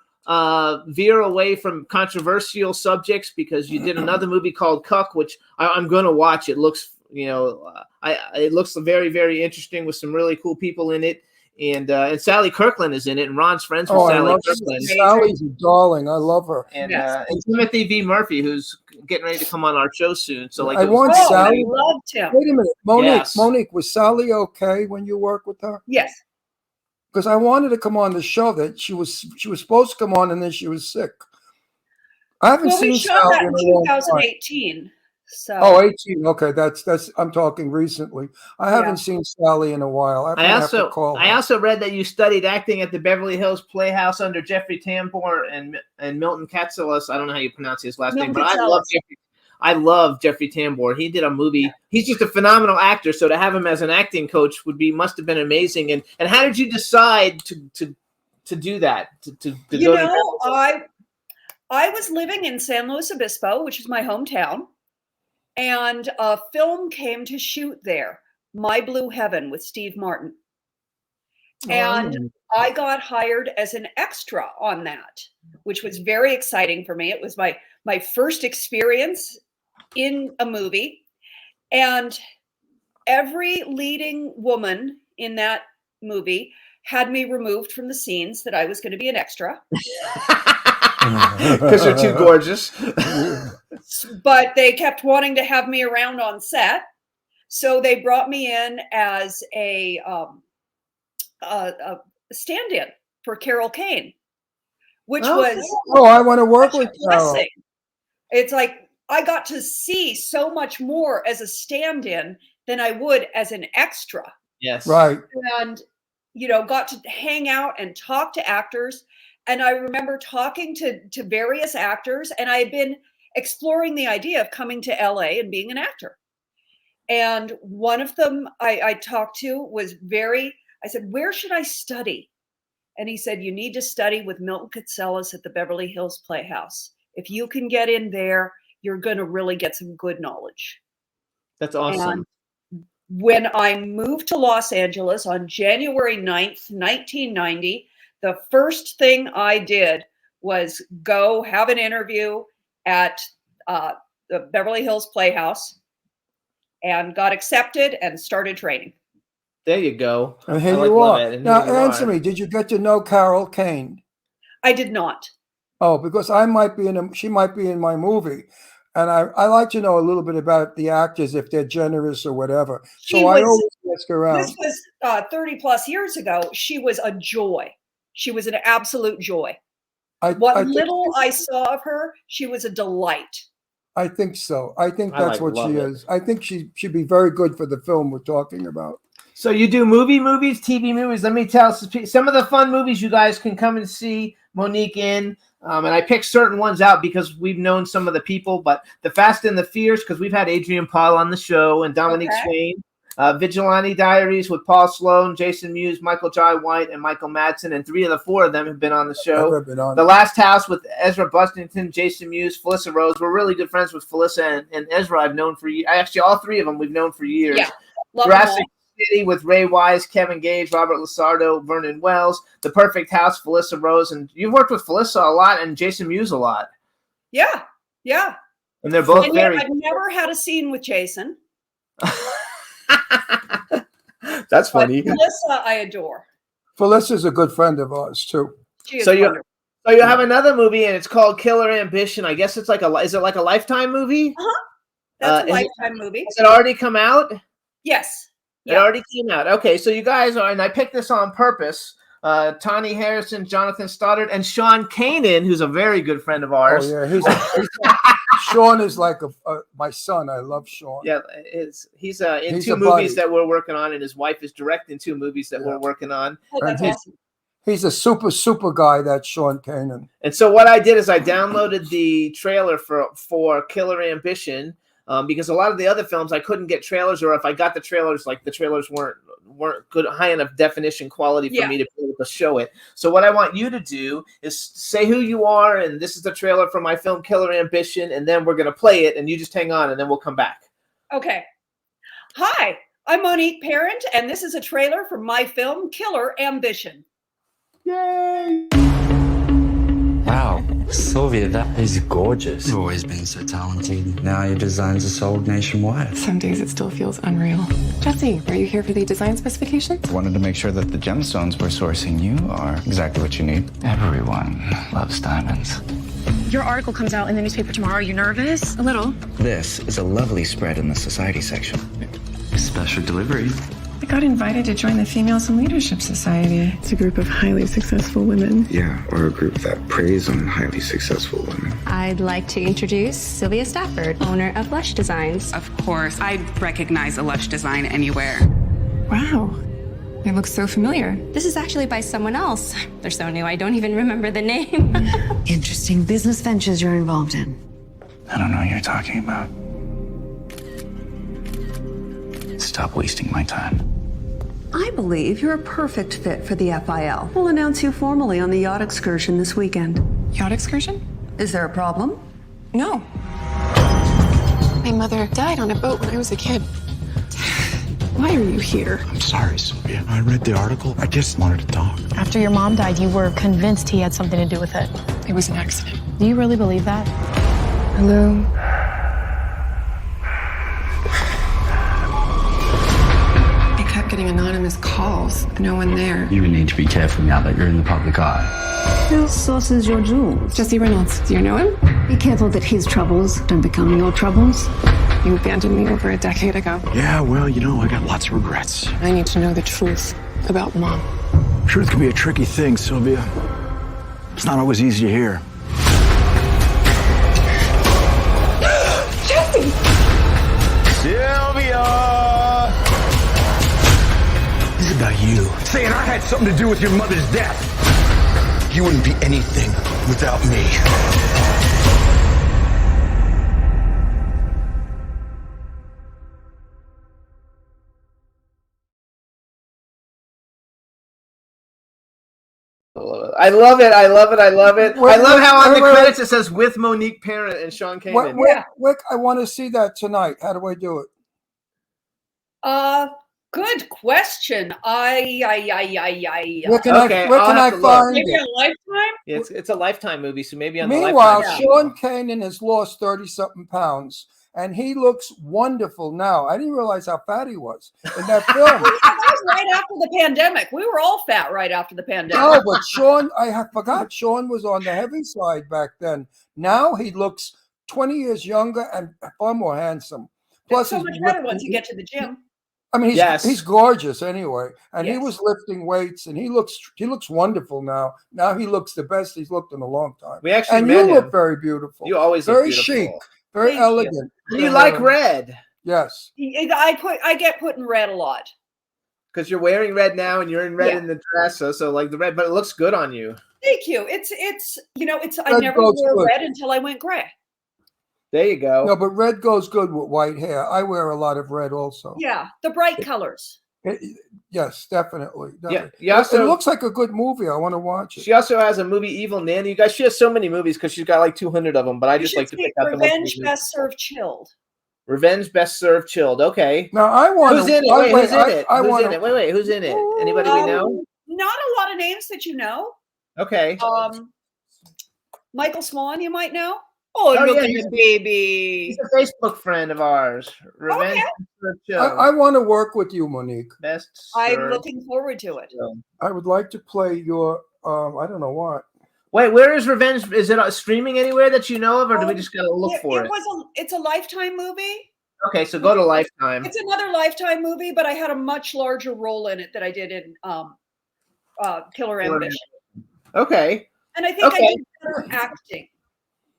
veer away from controversial subjects because you did another movie called Cuck, which I'm going to watch. It looks, it looks very, very interesting with some really cool people in it. And Sally Kirkland is in it, and Ron's friends with Sally Kirkland. Sally's a darling. I love her. And, Yes. and Timothy V. Murphy, who's getting ready to come on our show soon. So like, I want Oh, Sally. I loved him. Wait a minute, Monique. Yes. Monique, was Sally okay when you worked with her? Yes. because I wanted to come on the show. That she was supposed to come on, and then she was sick. I haven't Well, seen we shot Sally that in in a long time. 2018. So. Oh, 18. Okay, that's I'm talking recently. I haven't seen Sally in a while. I have to call her. I also read that you studied acting at the Beverly Hills Playhouse under Jeffrey Tambor and Milton Katselas. I don't know how you pronounce his last name, but I love Jeffrey Tambor. He did a movie. He's just a phenomenal actor. So to have him as an acting coach must have been amazing. And how did you decide to do that? I was living in San Luis Obispo, which is my hometown, and a film came to shoot there, My Blue Heaven with Steve Martin. And I got hired as an extra on that, which was very exciting for me. It was my first experience in a movie. And every leading woman in that movie had me removed from the scenes that I was going to be an extra. Because they're too gorgeous. But they kept wanting to have me around on set. So they brought me in as a stand-in for Carol Kane, which was I want to work with Carol. It's like I got to see so much more as a stand-in than I would as an extra. Yes. Right. And, got to hang out and talk to actors. And I remember talking to various actors, and I had been exploring the idea of coming to LA and being an actor. And one of them I talked to was I said, where should I study? And he said, you need to study with Milton Katselas at the Beverly Hills Playhouse. If you can get in there, you're going to really get some good knowledge. That's awesome. And when I moved to Los Angeles on January 9th, 1990, the first thing I did was go have an interview at the Beverly Hills Playhouse and got accepted and started training. There you go. And here you are. Now, answer me. Did you get to know Carol Kane? I did not. Oh, because she might be in my movie. And I like to know a little bit about the actors, if they're generous or whatever. I always ask around. This was 30 plus years ago. She was a joy. She was an absolute joy. What little I saw of her, she was a delight. I think so. I think that's what she is. I think she should be very good for the film we're talking about. So you do movies, TV movies. Let me tell some of the fun movies you guys can come and see Monique in. And I picked certain ones out because we've known some of the people, but The Fast and the Fierce, because we've had Adrian Paul on the show and Dominique Swain. Vigilante Diaries with Paul Sloan, Jason Mewes, Michael Jai White, and Michael Madsen, and 3 of the 4 of them have been on the show. The Last House with Ezra Bustington, Jason Mewes, Felissa Rose. We're really good friends with Felissa and Ezra. I've known for years. Actually, all 3 of them we've known for years. Yeah, Jurassic City with Ray Wise, Kevin Gage, Robert Lasardo, Vernon Wells. The Perfect House, Felissa Rose, and you've worked with Felissa a lot and Jason Mewes a lot. Yeah. And they're both very. I've never had a scene with Jason. That's funny. But Felissa, I adore. Felissa's a good friend of ours too. So you have another movie, and it's called Killer Ambition. I guess it's is it like a Lifetime movie? That's a Lifetime movie. Has it already come out? Yes. It already came out. Okay, so you guys are, and I picked this on purpose. Tawny Harrison, Jonathan Stoddard, and Sean Kanan, who's a very good friend of ours. Oh yeah, Sean is like my son. I love Sean. Yeah, he's in 2 movies that we're working on, and his wife is directing 2 movies that we're working on. Oh, that's awesome. He's a super guy, that Sean Kanan. And so what I did is I downloaded the trailer for Killer Ambition. Because a lot of the other films I couldn't get trailers, or if I got the trailers, like the trailers weren't good, high enough definition quality for me to be able to show it. So what I want you to do is say who you are, and this is the trailer for my film Killer Ambition, and then we're going to play it, and you just hang on, and then we'll come back. Okay. Hi, I'm Monique Parent, and this is a trailer for my film Killer Ambition. Yay! Wow, Sylvia, that is gorgeous. You've always been so talented. Now your designs are sold nationwide. Some days it still feels unreal. Jesse, are you here for the design specifications? Wanted to make sure that the gemstones we're sourcing you are exactly what you need. Everyone loves diamonds. Your article comes out in the newspaper tomorrow. Are you nervous? A little. This is a lovely spread in the society section. Special delivery. The got invited to join the Females in Leadership Society. It's a group of highly successful women. Yeah, or a group that preys on highly successful women. I'd like to introduce Sylvia Stafford, owner of Lush Designs. Of course, I'd recognize a Lush design anywhere. Wow. They look so familiar. This is actually by someone else. They're so new, I don't even remember the name. Interesting business ventures you're involved in. I don't know what you're talking about. Stop wasting my time. I believe you're a perfect fit for the FIL. We'll announce you formally on the yacht excursion this weekend. Yacht excursion? Is there a problem? No. My mother died on a boat when I was a kid. Why are you here? I'm sorry, Sylvia. I read the article. I just wanted to talk. After your mom died, you were convinced he had something to do with it. It was an accident. Do you really believe that? Hello? I kept getting anonymous calls. No one there. You would need to be careful now that you're in the public eye. Who sources your jewels? Jesse Reynolds. Do you know him? Be careful that his troubles don't become your troubles. You abandoned me over a decade ago. Yeah, well, you know, I got lots of regrets. I need to know the truth about Mom. Truth can be a tricky thing, Sylvia. It's not always easy to hear. Jesse! Sylvia! This is about you. Saying I had something to do with your mother's death. You wouldn't be anything without me. I love it. I love it. I love it. Wait, I love how on wait, the wait, credits it says with Monique Parent and Sean Kanan. Wick, I want to see that tonight. How do I do it? Good question. Where can Okay, where I'll can I have to look. find Maybe it? a Lifetime? Yeah, it's a Lifetime movie, so maybe on the Meanwhile, Lifetime. Sean Kanan has lost 30-something pounds, and he looks wonderful now. I didn't realize how fat he was in that film. That was right after the pandemic. We were all fat right after the pandemic. No, but Sean, forgot Sean was on the heavy side back then. Now he looks 20 years younger and far more handsome. Plus, It's so much better once you get to the gym. I mean, he's gorgeous anyway, and he Yes. was lifting weights, and he looks wonderful now. Now he looks the best he's looked in a long time. We actually and met you him. look very beautiful. You always look very beautiful. chic, very Thank you. elegant. You like red Yes. I get put in red a lot. because you're wearing red now, and you're in red Yeah. in the dress. So like the red, but it looks good on you. Thank you. It's I Red never goes wore good. red until I went gray. There you go. No, but red goes good with white hair. I wear a lot of red also. Yeah, the bright colors. Yes, definitely. Yeah, It looks like a good movie. I want to watch it. She also has a movie, Evil Nanny. You guys, she has so many movies because she's got like 200 of them. But I You just should like to see pick out the most. Revenge Best Served Chilled. Revenge Best Served Chilled. Okay. Now I want. Who's in it? Wait, who's in it? Who's in it? Wait, who's in it? Anybody we know? Not a lot of names that you know. Okay. Michael Swan, you might know. Oh, Oh, look yeah, at he's- the baby. He's a Facebook friend of ours. Revenge Okay. Best Served Chilled. I want to work with you, Monique. Best I'm Served looking forward to it. Chilled. I would like to play your. I don't know what. Wait, where is Revenge? Is it streaming anywhere that you know of, or do we just gotta look for it? It's a Lifetime movie. Okay, so go to Lifetime. It's another Lifetime movie, but I had a much larger role in it that I did in Killer Ambition. Okay. And I think Okay. I did better acting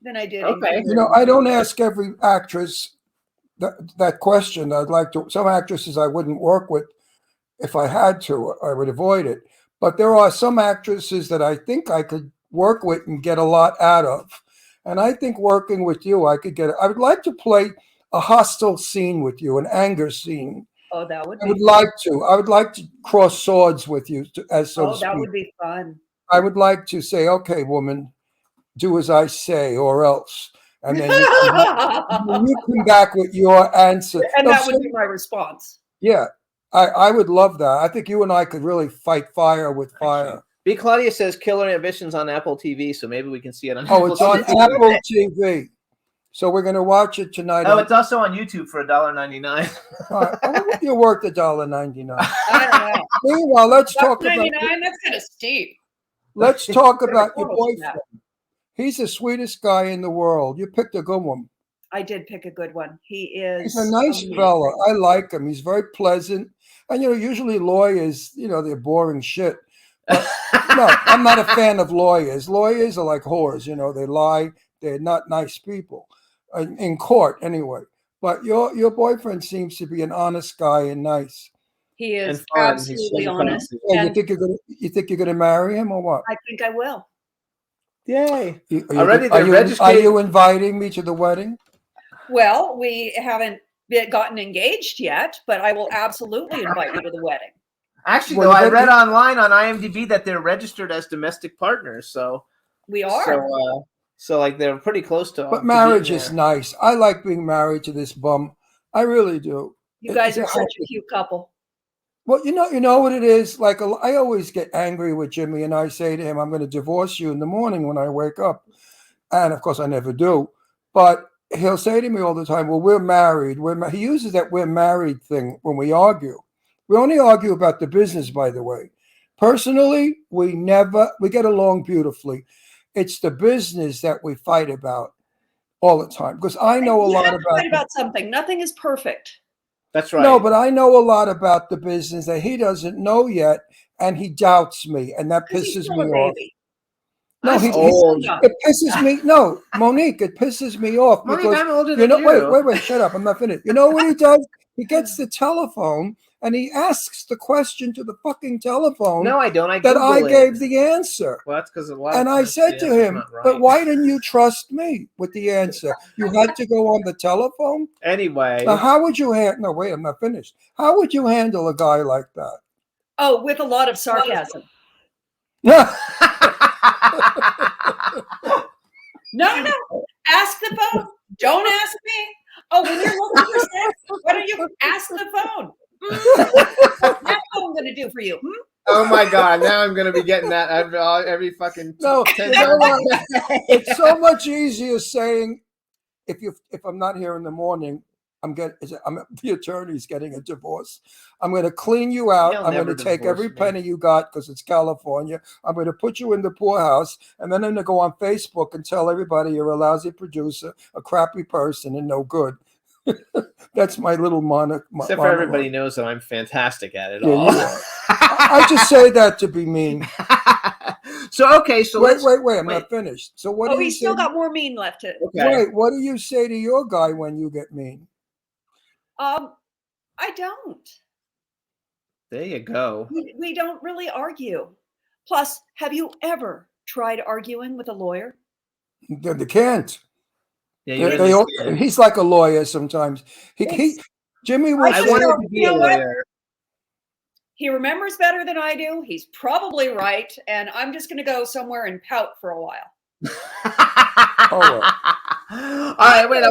than I did. Okay. In You know, I don't ask every actress that question. I'd like to. Some actresses I wouldn't work with if I had to. I would avoid it. But there are some actresses that I think I could work with and get a lot out of. And I think working with you, I could get. I would like to play a hostile scene with you, an anger scene. Oh, that would I be. would like to. I would like to cross swords with you, as so to Oh, speak. that would be fun. I would like to say, okay, woman, do as I say, or else. And then you come back with your answer. And No, that would be my response. yeah, I would love that. I think you and I could really fight fire with fire. B. Claudia says Killer Ambitions on Apple TV, so maybe we can see it on. Oh, it's on TV. Apple TV. So we're going to watch it tonight. Oh, it's also on YouTube for $1.99. You're worth $1.99. I don't know. Meanwhile, let's talk about. $1.99, that's kind of steep. Let's talk about your Almost that. boyfriend. He's the sweetest guy in the world. You picked a good one. I did pick a good one. He's a nice amazing. fella. I like him. He's very pleasant. And, usually lawyers, they're boring shit. But no, I'm not a fan of lawyers. Lawyers are like whores, they lie. They're not nice people in court anyway. But your boyfriend seems to be an honest guy and nice. He is And fun. absolutely honest. Yeah, you And think you're gonna marry him or what? I think I will. Yay! Are you inviting me to the wedding? Well, we haven't gotten engaged yet, but I will absolutely invite you to the wedding. Actually, though, I read online on IMDb that they're registered as domestic partners. So we are. So like they're pretty close to. But marriage is nice. I like being married to this bum. I really do. You guys are such a cute couple. Well, you know what it is. Like I always get angry with Jimmy, and I say to him, "I'm going to divorce you in the morning when I wake up," and of course I never do. But he'll say to me all the time, "Well, we're married." He uses that "we're married" thing when we argue. We only argue about the business, by the way. Personally, we get along beautifully. It's the business that we fight about all the time because I know a lot about something. Nothing is perfect. That's right. No, but I know a lot about the business that he doesn't know yet, and he doubts me, and that pisses me off. No, it pisses me. No, Monique, it pisses me off because Monique, I'm older than you. Wait, shut up. I'm not finished. You know what he does? He gets the telephone and he asks the question to the fucking telephone. No, I don't. I gave the answer. Well, that's because a lot. And I said to him, "But why didn't you trust me with the answer? You had to go on the telephone anyway." Now, how would you handle? No, wait, I'm not finished. How would you handle a guy like that? Oh, with a lot of sarcasm. No. No. Ask the phone. Don't ask me. Oh, when you're looking for sex, why don't you ask the phone? That's what I'm going to do for you. Oh my God! Now I'm going to be getting that every fucking. No, it's so much easier saying, if I'm not here in the morning, the attorney's getting a divorce. I'm going to clean you out. I'm going to take every penny you got because it's California. I'm going to put you in the poorhouse, and then I'm going to go on Facebook and tell everybody you're a lousy producer, a crappy person, and no good. That's my little monologue. Except for everybody knows that I'm fantastic at it all. I just say that to be mean. So okay, so wait. I'm not finished. So what? Oh, he's still got more mean left to. Okay. Wait, what do you say to your guy when you get mean? I don't. There you go. We don't really argue. Plus, have you ever tried arguing with a lawyer? They can't. Yeah, he's like a lawyer sometimes. Jimmy will say, wanted to be a lawyer. He remembers better than I do. He's probably right, and I'm just going to go somewhere and pout for a while. All right, wait.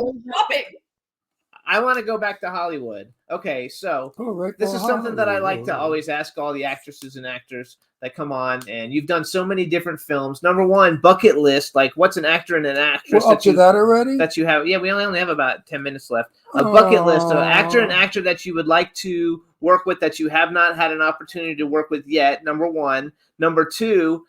I want to go back to Hollywood. Okay, so this is something that I like to always ask all the actresses and actors that come on, and you've done so many different films. Number one, bucket list, like what's an actor and an actress? We're up to that already? That you have. Yeah, we only have about 10 minutes left. A bucket list of actor and actor that you would like to work with that you have not had an opportunity to work with yet, number one. Number two,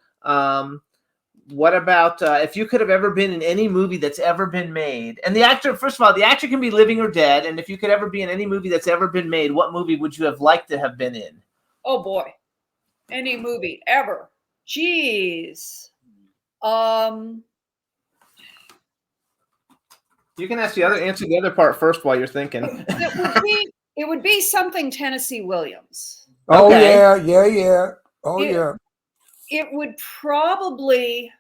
what about if you could have ever been in any movie that's ever been made? And the actor, first of all, the actor can be living or dead. And if you could ever be in any movie that's ever been made, what movie would you have liked to have been in? Oh, boy. Any movie ever. Jeez. You can answer the other part first while you're thinking. It would be something Tennessee Williams. Oh, okay. Yeah. Oh, yeah. It would probably.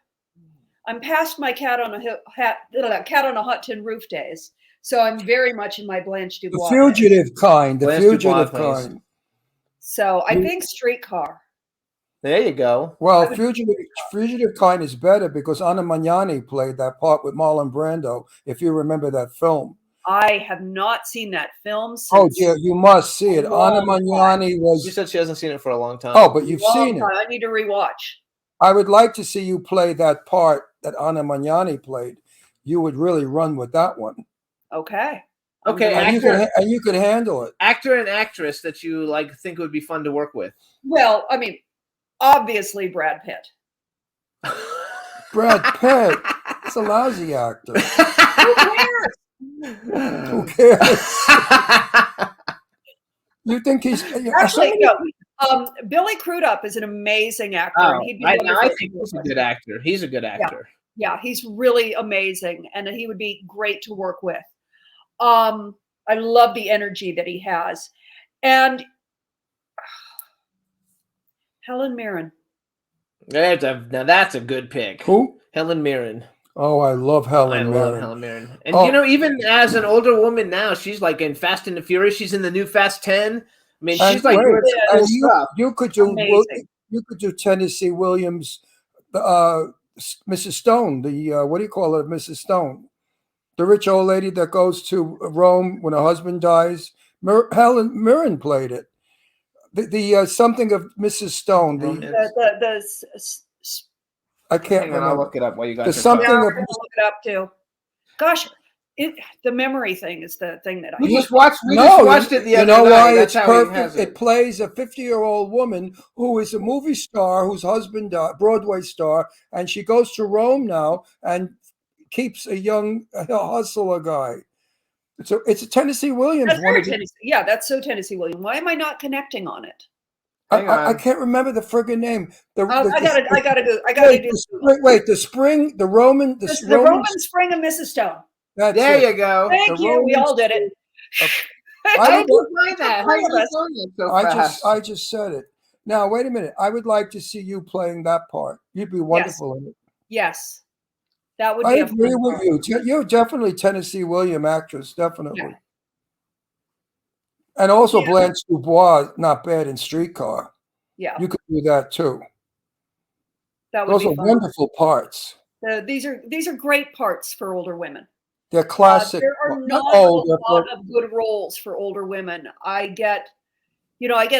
I'm past my cat on a hot tin roof days, so I'm very much in my Blanche Dubois. The fugitive kind. So I think Streetcar. There you go. Well, fugitive kind is better because Anna Magnani played that part with Marlon Brando. If you remember that film. I have not seen that film since. Oh, dear, you must see it. Anna Magnani was. She said she hasn't seen it for a long time. Oh, but you've seen it. I need to rewatch. I would like to see you play that part that Anna Magnani played. You would really run with that one. Okay. Okay, and you could handle it. Actor and actress that you think would be fun to work with. Well, I mean, obviously Brad Pitt. Brad Pitt. It's a lousy actor. Who cares? Who cares? You think he's Actually, no. Billy Crudup is an amazing actor, and he'd be wonderful. I think he's a good actor. He's a good actor. Yeah, he's really amazing, and he would be great to work with. I love the energy that he has, and Helen Mirren. Now that's a good pick. Who? Helen Mirren. Oh, I love Helen Mirren. I love Helen Mirren. And even as an older woman now, she's like in Fast and the Furious. She's in the new Fast 10. I mean, she's like good stuff. You could do Tennessee Williams, Mrs. Stone. What do you call her, Mrs. Stone? The rich old lady that goes to Rome when her husband dies. Helen Mirren played it. The something of Mrs. Stone. I can't remember. I'll look it up while you guys. There's something of. Look it up too. Gosh, the memory thing is the thing that we just watched it the other night. You know why it's perfect? It plays a 50-year-old woman who is a movie star whose husband died, Broadway star, and she goes to Rome now and keeps a young hustler guy. It's a Tennessee Williams. Yeah, that's so Tennessee Williams. Why am I not connecting on it? I can't remember the friggin' name. I gotta do. Wait, the Roman Spring of Mrs. Stone. There you go. Thank you. We all did it. I didn't find that. I just said it. Now wait a minute. I would like to see you playing that part. You'd be wonderful in it. Yes, that would. I agree with you. You're definitely Tennessee Williams actress, definitely. Yeah. And also Blanche Dubois, not bad in Streetcar. Yeah, you could do that too. Those are wonderful parts. These are great parts for older women. They're classic. There are not a lot of good roles for older women. I get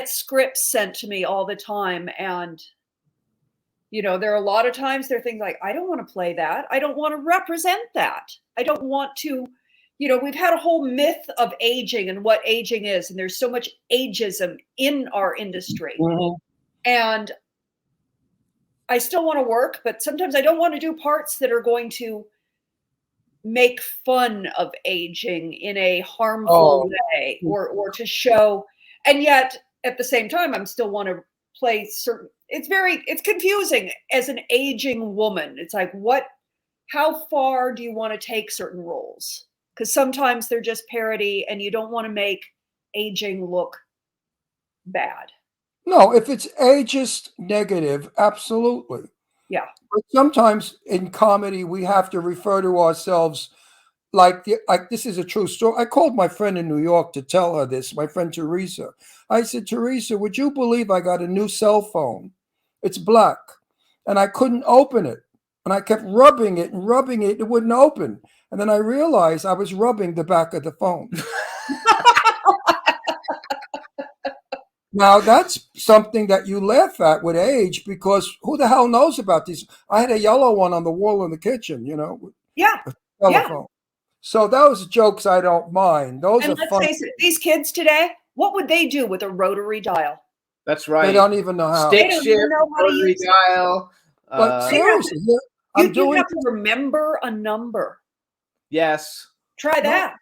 scripts sent to me all the time, and there are a lot of times there are things like, I don't want to play that. I don't want to represent that. I don't want to. We've had a whole myth of aging and what aging is, and there's so much ageism in our industry. Mm-hmm. And I still want to work, but sometimes I don't want to do parts that are going to make fun of aging in a harmful way or to show. And yet at the same time, I still want to play certain, it's confusing as an aging woman. It's like, how far do you want to take certain roles? Because sometimes they're just parody and you don't want to make aging look bad. No, if it's ageist negative, absolutely. Yeah. But sometimes in comedy, we have to refer to ourselves like this is a true story. I called my friend in New York to tell her this, my friend Teresa. I said, Teresa, would you believe I got a new cell phone? It's black. And I couldn't open it. And I kept rubbing it. It wouldn't open. And then I realized I was rubbing the back of the phone. Now, that's something that you laugh at with age, because who the hell knows about these? I had a yellow one on the wall in the kitchen, Yeah. Telephone. Yeah. So those jokes I don't mind. Those are fun. Face it, these kids today, what would they do with a rotary dial? That's right. They don't even know how. Stick shift, rotary dial. But seriously, you have to remember a number. Yes. Try that.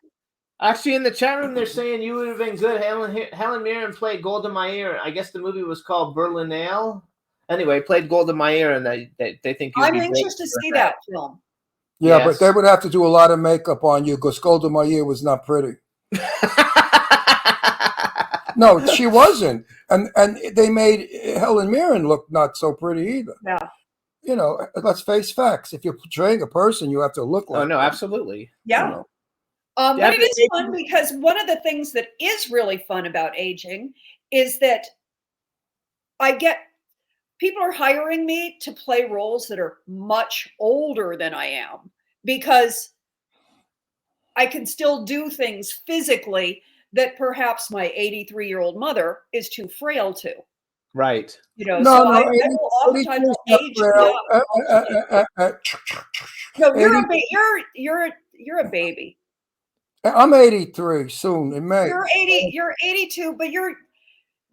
Actually, in the chat room, they're saying you would have been good. Helen Mirren played Golda Meir. I guess the movie was called Berlinale. Anyway, played Golda Meir, and they think you'd I'm be anxious to see that film. Yeah, yes. But they would have to do a lot of makeup on you because Golda Meir was not pretty. No, she wasn't. And they made Helen Mirren look not so pretty either. Yeah. Let's face facts. If you're portraying a person, you have to look like no, them. Absolutely. Yeah. But it is fun because one of the things that is really fun about aging is that people are hiring me to play roles that are much older than I am because I can still do things physically that perhaps my 83-year-old mother is too frail to. Right. I will oftentimes age up. No, you're a baby. I'm 83 soon in May. You're 82, but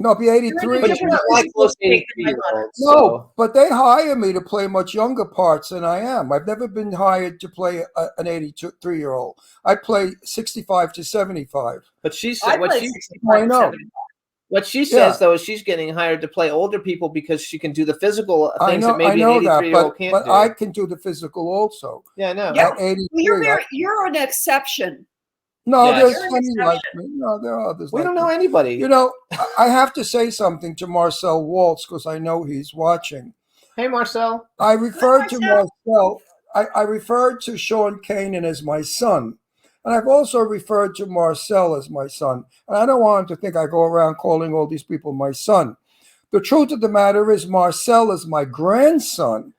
No, I'll be 83. But you're not like most 83-year-olds. No, but they hire me to play much younger parts than I am. I've never been hired to play an 83-year-old. I play 65 to 75. But she I said what play she 65 I know. 75. What she says though is she's getting hired to play older people because she can do the physical things that maybe an 83-year-old can't but do. I can do the physical also. Yeah, I know. Yeah. At 83, Well, you're an exception. no, Yes. there's plenty like me. No, there are others. We like don't know me. anybody. You know, I have to say something to Marcel Waltz because I know he's watching. Hey, Marcel. I referred to Marcel. I referred to Sean Kanan as my son. And I've also referred to Marcel as my son. And I don't want him to think I go around calling all these people my son. The truth of the matter is Marcel is my grandson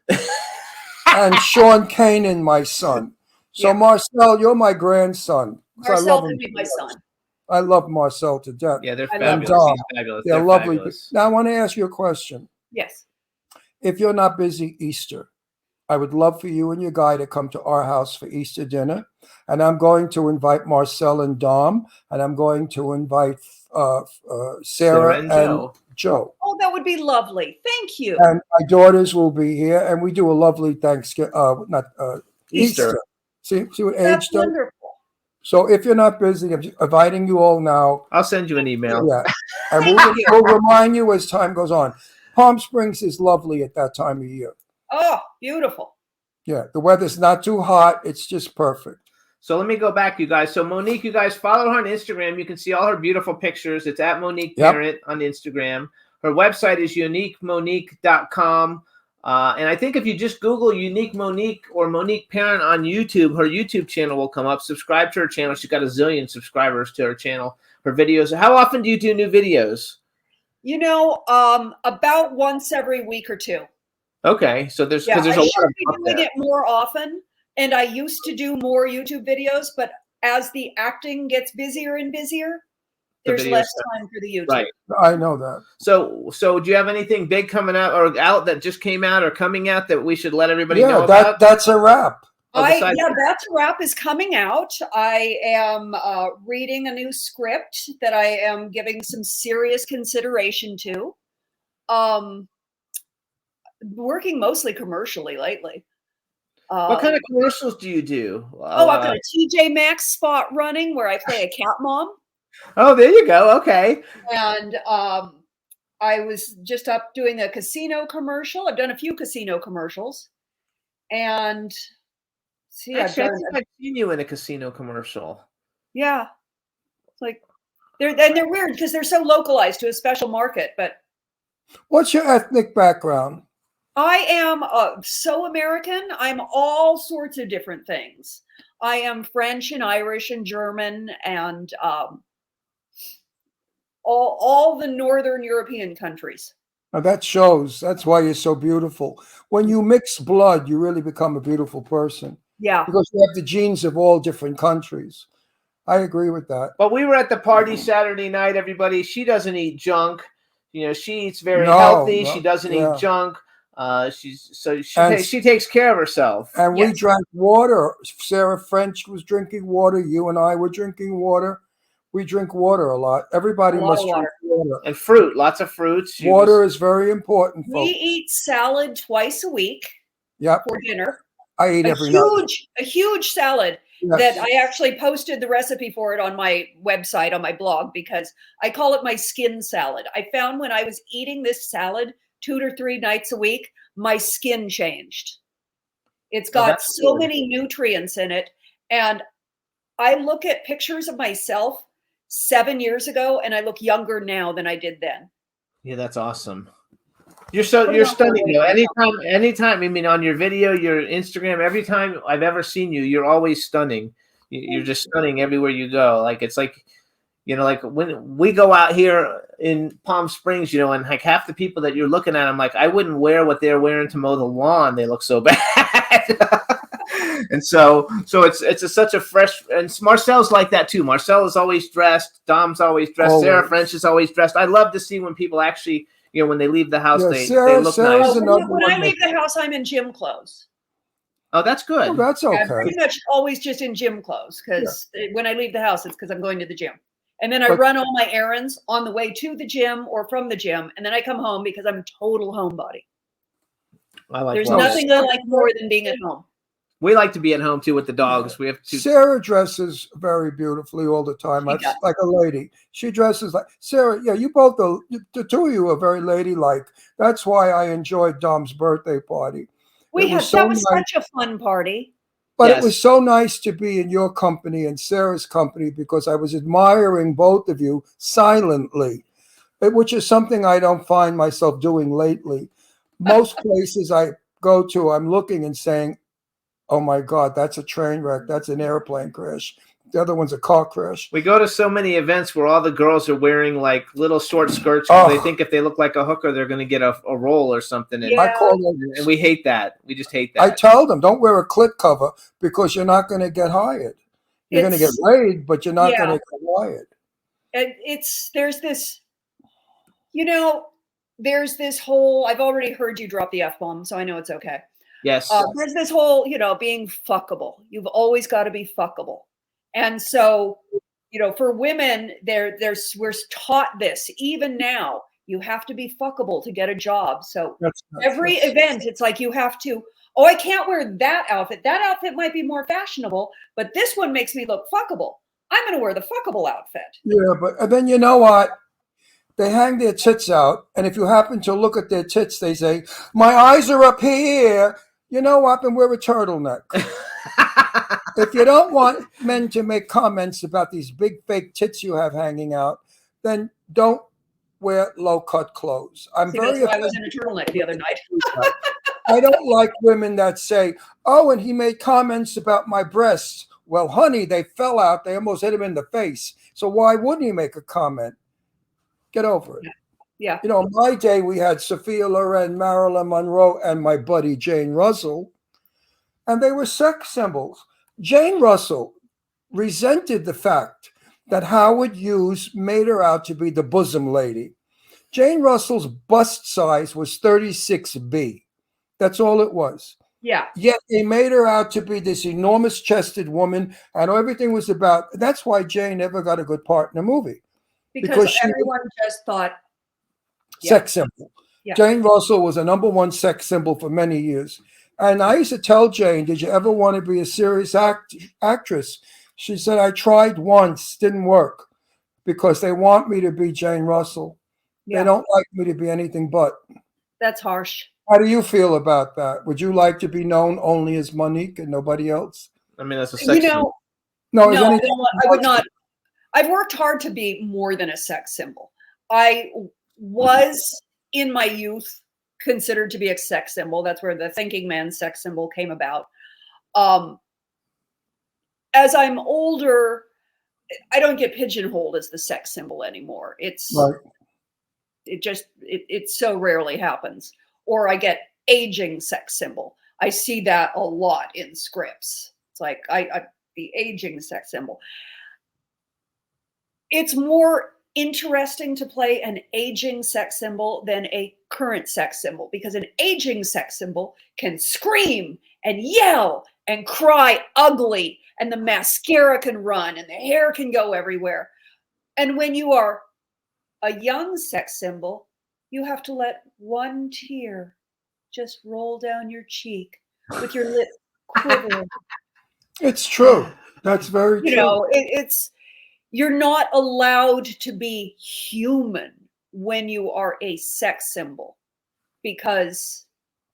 and Sean Kanan my son. So Marcel, you're my grandson. Marcel could be my son. I love Marcel to death. Yeah, they're And fabulous. He's fabulous. they're They're lovely. fabulous. Now I want to ask you a question. Yes. If you're not busy Easter, I would love for you and your guy to come to our house for Easter dinner. And I'm going to invite Marcel and Dom, and I'm going to invite Sarah and Joe. Oh, that would be lovely. Thank you. And my daughters will be here, and we do a lovely Thanksgiving, Easter. See what age That's does? wonderful. So if you're not busy, I'm inviting you all now. I'll send you an email. Yeah, and we'll remind you as time goes on. Palm Springs is lovely at that time of year. Oh, beautiful. Yeah, the weather's not too hot. It's just perfect. So let me go back, you guys. So Monique, you guys follow her on Instagram. You can see all her beautiful pictures. It's at Monique Parent on Instagram. Her website is uniquemonique.com. And I think if you just Google Unique Monique or Monique Parent on YouTube, her YouTube channel will come up. Subscribe to her channel. She's got a zillion subscribers to her channel. Her videos. How often do you do new videos? You know, about once every week or two. Okay, so there's because there's a I lot should of be up doing there. it more often, and I used to do more YouTube videos, but as the acting gets busier and busier, there's videos less stuff. time for the YouTube. Right. I know that. So do you have anything big coming out or out that just came out or coming out that we should let everybody know about? That's a wrap. That's a wrap is coming out. I am reading a new script that I am giving some serious consideration to. Working mostly commercially lately. What kind of commercials do you do? I've got a TJ Maxx spot running where I play a cat mom. Oh, there you go. Okay. And I was just up doing a casino commercial. I've done a few casino commercials. And see, Actually, I think I've seen you in a casino commercial. Yeah. It's like they're weird because they're so localized to a special market, but what's your ethnic background? I am so American. I'm all sorts of different things. I am French and Irish and German and all the Northern European countries. Now that shows. That's why you're so beautiful. When you mix blood, you really become a beautiful person. Yeah. Because you have the genes of all different countries. I agree with that. But we were at the party Saturday night, everybody. She doesn't eat junk. You know, she eats very healthy. She doesn't eat junk. She takes care of herself. And we drank water. Sarah French was drinking water. You and I were drinking water. We drink water a lot. Everybody must drink water. And fruit, lots of fruits. Water is very important, folks. We eat salad twice a week for dinner. I eat every night. A huge salad that I actually posted the recipe for it on my website, on my blog, because I call it my skin salad. I found when I was eating this salad 2 to 3 nights a week, my skin changed. It's got so many nutrients in it. And I look at pictures of myself 7 years ago, and I look younger now than I did then. Yeah, that's awesome. You're stunning though. Anytime, I mean, on your video, your Instagram, every time I've ever seen you, you're always stunning. You're just stunning everywhere you go. Like, it's like, you know, like when we go out here in Palm Springs, you know, and like half the people that you're looking at, I'm like, I wouldn't wear what they're wearing to mow the lawn. They look so bad. And so it's such a fresh, and Marcel's like that too. Marcel is always dressed. Dom's always dressed. Always. Sarah French is always dressed. I love to see when people actually, you know, when they leave the house, they look nice. When I leave the house, I'm in gym clothes. Oh, that's good. Oh, that's okay. I'm pretty much always just in gym clothes because when I leave the house, it's because I'm going to the gym. And then I run all my errands on the way to the gym or from the gym. And then I come home because I'm a total homebody. There's nothing I like more than being at home. We like to be at home too with the dogs. We have to. Sarah dresses very beautifully all the time. Like a lady. She dresses like Sarah. Yeah, you both, the two of you are very ladylike. That's why I enjoyed Dom's birthday party. That was such a fun party. But it was so nice to be in your company and Sarah's company because I was admiring both of you silently, which is something I don't find myself doing lately. Most places I go to, I'm looking and saying, oh my God, that's a train wreck. That's an airplane crash. The other one's a car crash. We go to so many events where all the girls are wearing like little short skirts because they think if they look like a hooker, they're going to get a role or something. And, I call them, and we hate that. We just hate that. I tell them, don't wear a clit cover because you're not going to get hired. You're going to get laid, but you're not going to get hired. And there's this whole, I've already heard you drop the F-bomb, so I know it's okay. Yes. There's this whole, being fuckable. You've always got to be fuckable. And so, for women, we're taught this. Even now, you have to be fuckable to get a job. So every event, it's like you have to, I can't wear that outfit. That outfit might be more fashionable, but this one makes me look fuckable. I'm going to wear the fuckable outfit. Yeah, but then you know what? They hang their tits out, and if you happen to look at their tits, they say, my eyes are up here. You know what? Then wear a turtleneck. If you don't want men to make comments about these big fake tits you have hanging out, then don't wear low-cut clothes. That's why I was in a turtleneck the other night. I don't like women that say, oh, and he made comments about my breasts. Well, honey, they fell out. They almost hit him in the face. So why wouldn't he make a comment? Get over it. Yeah. In my day, we had Sophia Loren, Marilyn Monroe, and my buddy Jane Russell, and they were sex symbols. Jane Russell resented the fact that Howard Hughes made her out to be the bosom lady. Jane Russell's bust size was 36B. That's all it was. Yeah. Yet they made her out to be this enormous chested woman, and everything was about. That's why Jane never got a good part in a movie. Because everyone just thought sex symbol. Yeah. Jane Russell was a #1 sex symbol for many years. And I used to tell Jane, did you ever want to be a serious actress? She said, I tried once, didn't work, because they want me to be Jane Russell. Yeah. They don't like me to be anything but. That's harsh. How do you feel about that? Would you like to be known only as Monique and nobody else? I mean, that's a sex symbol. No, I would not. I've worked hard to be more than a sex symbol. I was, in my youth, considered to be a sex symbol. That's where the thinking man sex symbol came about. As I'm older, I don't get pigeonholed as the sex symbol anymore. It's right. It so rarely happens. Or I get aging sex symbol. I see that a lot in scripts. It's like the aging sex symbol. It's more interesting to play an aging sex symbol than a current sex symbol, because an aging sex symbol can scream and yell and cry ugly, and the mascara can run and the hair can go everywhere. And when you are a young sex symbol, you have to let one tear just roll down your cheek with your lip quivering. It's true. That's very true. You're not allowed to be human when you are a sex symbol, because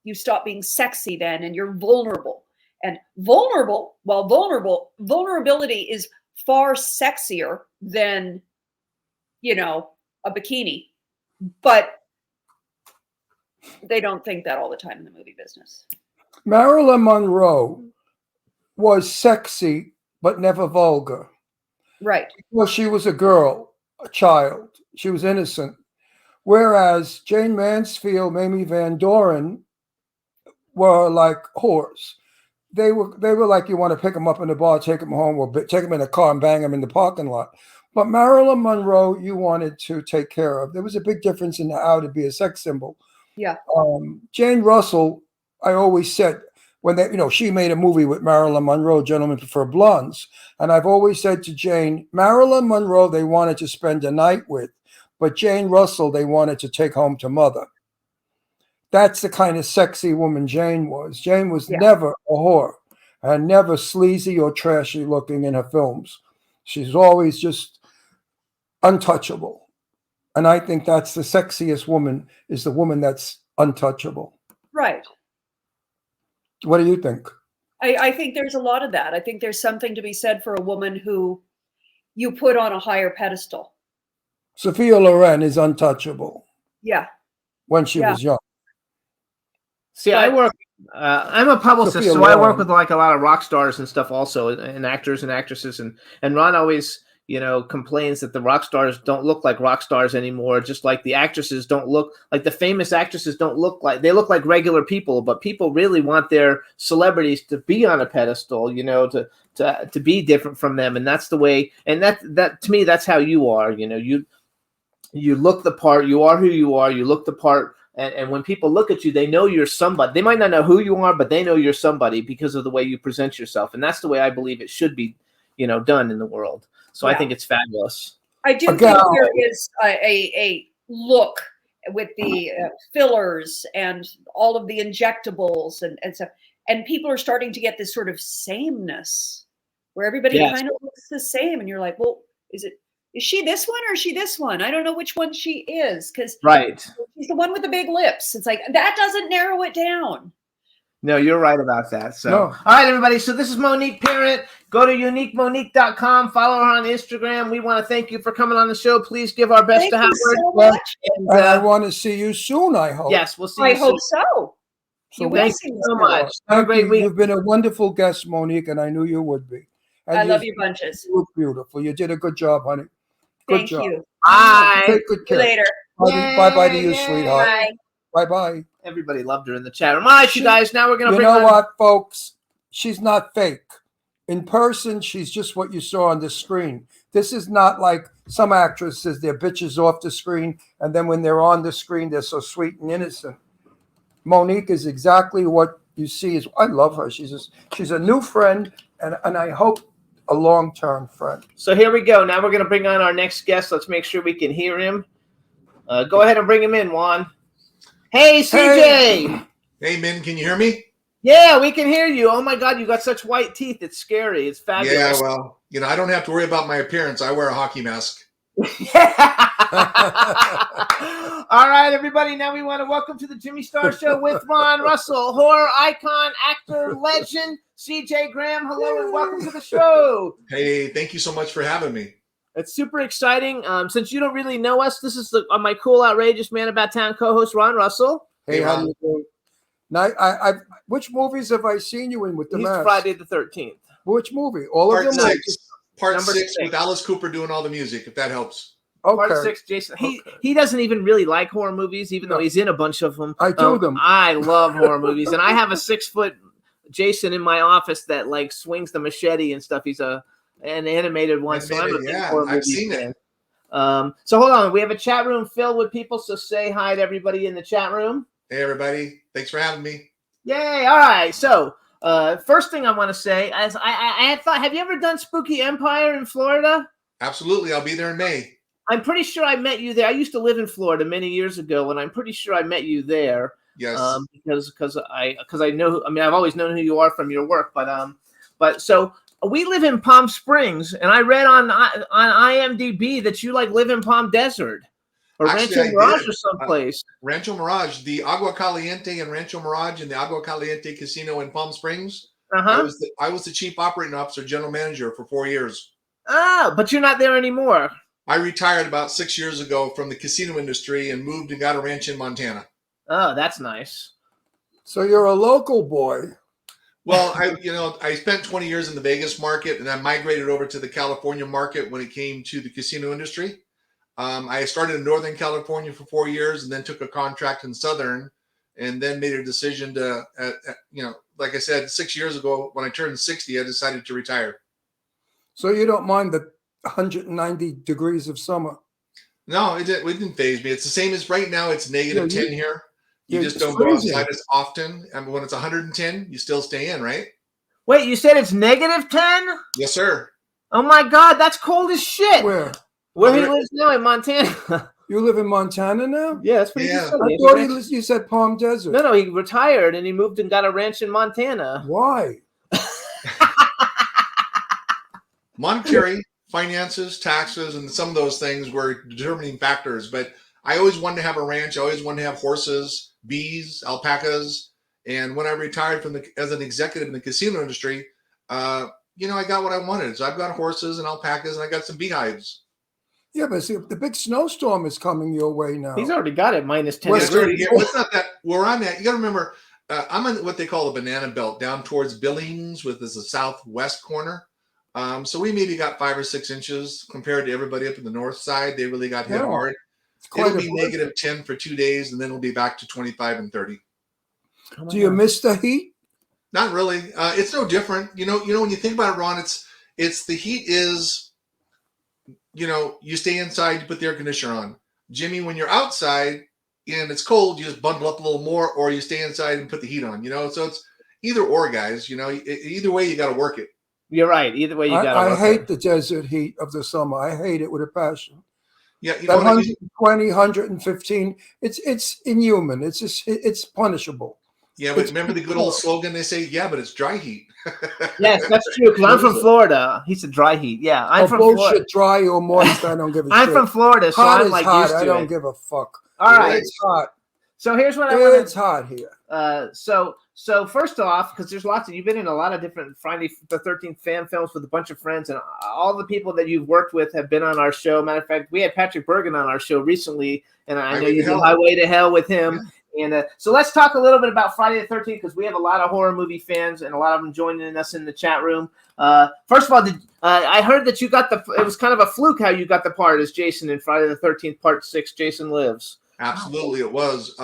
you stop being sexy then, and you're vulnerable. And vulnerability is far sexier than, a bikini. But they don't think that all the time in the movie business. Marilyn Monroe was sexy, but never vulgar. Right. Well, she was a girl, a child. She was innocent. Whereas Jane Mansfield, Mamie Van Doren were like whores. They were like, you want to pick them up in the bar, take them home, or take them in a car and bang them in the parking lot. But Marilyn Monroe, you wanted to take care of. There was a big difference in how to be a sex symbol. Yeah. Jane Russell, I always said, when they, she made a movie with Marilyn Monroe, Gentlemen Prefer Blondes. And I've always said to Jane, Marilyn Monroe, they wanted to spend a night with, but Jane Russell, they wanted to take home to mother. That's the kind of sexy woman Jane was. Jane was never a whore and never sleazy or trashy looking in her films. She's always just untouchable. And I think that's the sexiest woman, is the woman that's untouchable. Right. What do you think? I think there's a lot of that. I think there's something to be said for a woman who you put on a higher pedestal. Sophia Loren is untouchable. Yeah. When she was young. See, I work. I'm a publicist, Sophia so I work Loren. with like a lot of rock stars and stuff, also, and actors and actresses. And Ron always, complains that the rock stars don't look like rock stars anymore. Just like the actresses don't look like the famous actresses don't look like, they look like regular people. But people really want their celebrities to be on a pedestal, to be different from them. And that's the way. And that to me, that's how you are. You look the part. You are who you are. You look the part. And when people look at you, they know you're somebody. They might not know who you are, but they know you're somebody because of the way you present yourself. And that's the way I believe it should be, done in the world. So I think it's fabulous. I do think there is a look with the fillers and all of the injectables and stuff. And people are starting to get this sort of sameness where everybody kind of looks the same. And you're like, well, is she this one or is she this one? I don't know which one she is, because she's the one with the big lips. It's like, that doesn't narrow it down. No, you're right about that. So, No. All right, everybody. So this is Monique Parent. Go to uniquemonique.com. Follow her on Instagram. We want to thank you for coming on the show. Please give our best to Howard. So much. And I want to see you soon, I hope. Yes, we'll see you I soon. hope so. So thank you so much. Have a Thank great you. week. You've been a wonderful guest, Monique, and I knew you would be. And I love you bunches. You look beautiful. You did a good job, honey. Good Thank job. you. Bye. Take good See you care. later. Bye-bye to you, sweetheart. Bye. Bye-bye. Everybody loved her in the chat room. All right, you guys. Now we're going to You bring know on... what, folks? She's not fake. In person, she's just what you saw on the screen. This is not like some actresses, they're bitches off the screen, and then when they're on the screen, they're so sweet and innocent. Monique is exactly what you see. I love her. She's a new friend, and I hope a long-term friend. So here we go. Now we're going to bring on our next guest. Let's make sure we can hear him. Go ahead and bring him in, Juan. Hey, CJ. Hey, Min, can you hear me? Yeah, we can hear you. Oh, my God, you got such white teeth. It's scary. It's fabulous. Yeah, well, I don't have to worry about my appearance. I wear a hockey mask. All right, everybody. Now we want to welcome to the Jimmy Star Show with Ron Russell, horror icon, actor, legend, CJ Graham. Hello and welcome to the show. Hey, thank you so much for having me. It's super exciting. Since you don't really know us, this is my cool, outrageous man about town co-host, Ron Russell. Hey, how do you doing? Now, which movies have I seen you in with the mask? Friday the 13th. Which movie? All Part of them? Part six with Alice Cooper doing all the music, if that helps. Okay. Part 6, Jason. He doesn't even really like horror movies, even though he's in a bunch of them. I do them. I love horror movies, and I have a 6-foot Jason in my office that like swings the machete and stuff. He's an animated one, so I'm a big horror movie I've seen fan. it. So hold on, we have a chat room filled with people, so say hi to everybody in the chat room. Hey, everybody. Thanks for having me. Yay. All right. So first thing I want to say is I had thought, have you ever done Spooky Empire in Florida? Absolutely. I'll be there in May. I'm pretty sure I met you there. I used to live in Florida many years ago, and I'm pretty sure I met you there. Yes. Because I know. I mean, I've always known who you are from your work, but so we live in Palm Springs, and I read on IMDb that you live in Palm Desert or Actually, Rancho Mirage or someplace. Rancho Mirage, the Agua Caliente and Rancho Mirage and the Agua Caliente Casino in Palm Springs. I was the chief operating officer, general manager for 4 years. Ah, but you're not there anymore. I retired about 6 years ago from the casino industry and moved and got a ranch in Montana. Oh, that's nice. So you're a local boy. Well, I spent 20 years in the Vegas market, and I migrated over to the California market when it came to the casino industry. I started in Northern California for 4 years and then took a contract in Southern, and then made a decision to, like I said, 6 years ago, when I turned 60, I decided to retire. So you don't mind the 190 degrees of summer? No, it didn't faze me. It's the same as right now. It's negative 10 here. You just don't go outside as often. I mean, when it's 110, you still stay in, right? Wait, you said it's -10? Yes, sir. Oh my God, that's cold as shit. Where he lives now in Montana. You live in Montana now? Yeah, that's what he just said. I thought you said Palm Desert. No, he retired and he moved and got a ranch in Montana. Why? Monetary, finances, taxes, and some of those things were determining factors. But I always wanted to have a ranch. I always wanted to have horses, bees, alpacas. And when I retired as an executive in the casino industry, I got what I wanted. So I've got horses and alpacas, and I got some beehives. Yeah, but see, the big snowstorm is coming your way now. He's already got it -10. Yeah, it's already here. Well, it's not that where I'm at. You got to remember, I'm in what they call the banana belt down towards Billings, with the southwest corner. So we maybe got 5 or 6 inches compared to everybody up in the north side. They really got hit hard. It'll be -10 for 2 days, and then it'll be back to 25 and 30. Do you miss the heat? Not really. It's no different. You know, when you think about it, Ron, it's the heat is. You stay inside, you put the air conditioner on. Jimmy, when you're outside and it's cold, you just bundle up a little more, or you stay inside and put the heat on. So it's either or, guys. Either way, you got to work it. You're right. Either way, you got to. I hate the desert heat of the summer. I hate it with a passion. Yeah, that 120, 115. It's inhuman. It's punishable. Yeah, but remember the good old slogan they say, yeah, but it's dry heat. Yes, that's true, because I'm from Florida. He said dry heat. Yeah, I'm from bullshit, Florida. Dry or moist, I don't give a shit. I'm from Florida, so hot I'm is like hot. used to I don't it. give a fuck. All right. It's hot. So here's what I want to... It's hot here. So first off, because there's you've been in a lot of different Friday the 13th fan films with a bunch of friends, and all the people that you've worked with have been on our show. Matter of fact, we had Patrick Bergen on our show recently, and I know you did Highway to Hell with him. Yeah. And so let's talk a little bit about Friday the 13th, because we have a lot of horror movie fans and a lot of them joining us in the chat room. First of all, I heard that you got it was kind of a fluke how you got the part as Jason in Friday the 13th Part 6, Jason Lives. Absolutely, it was.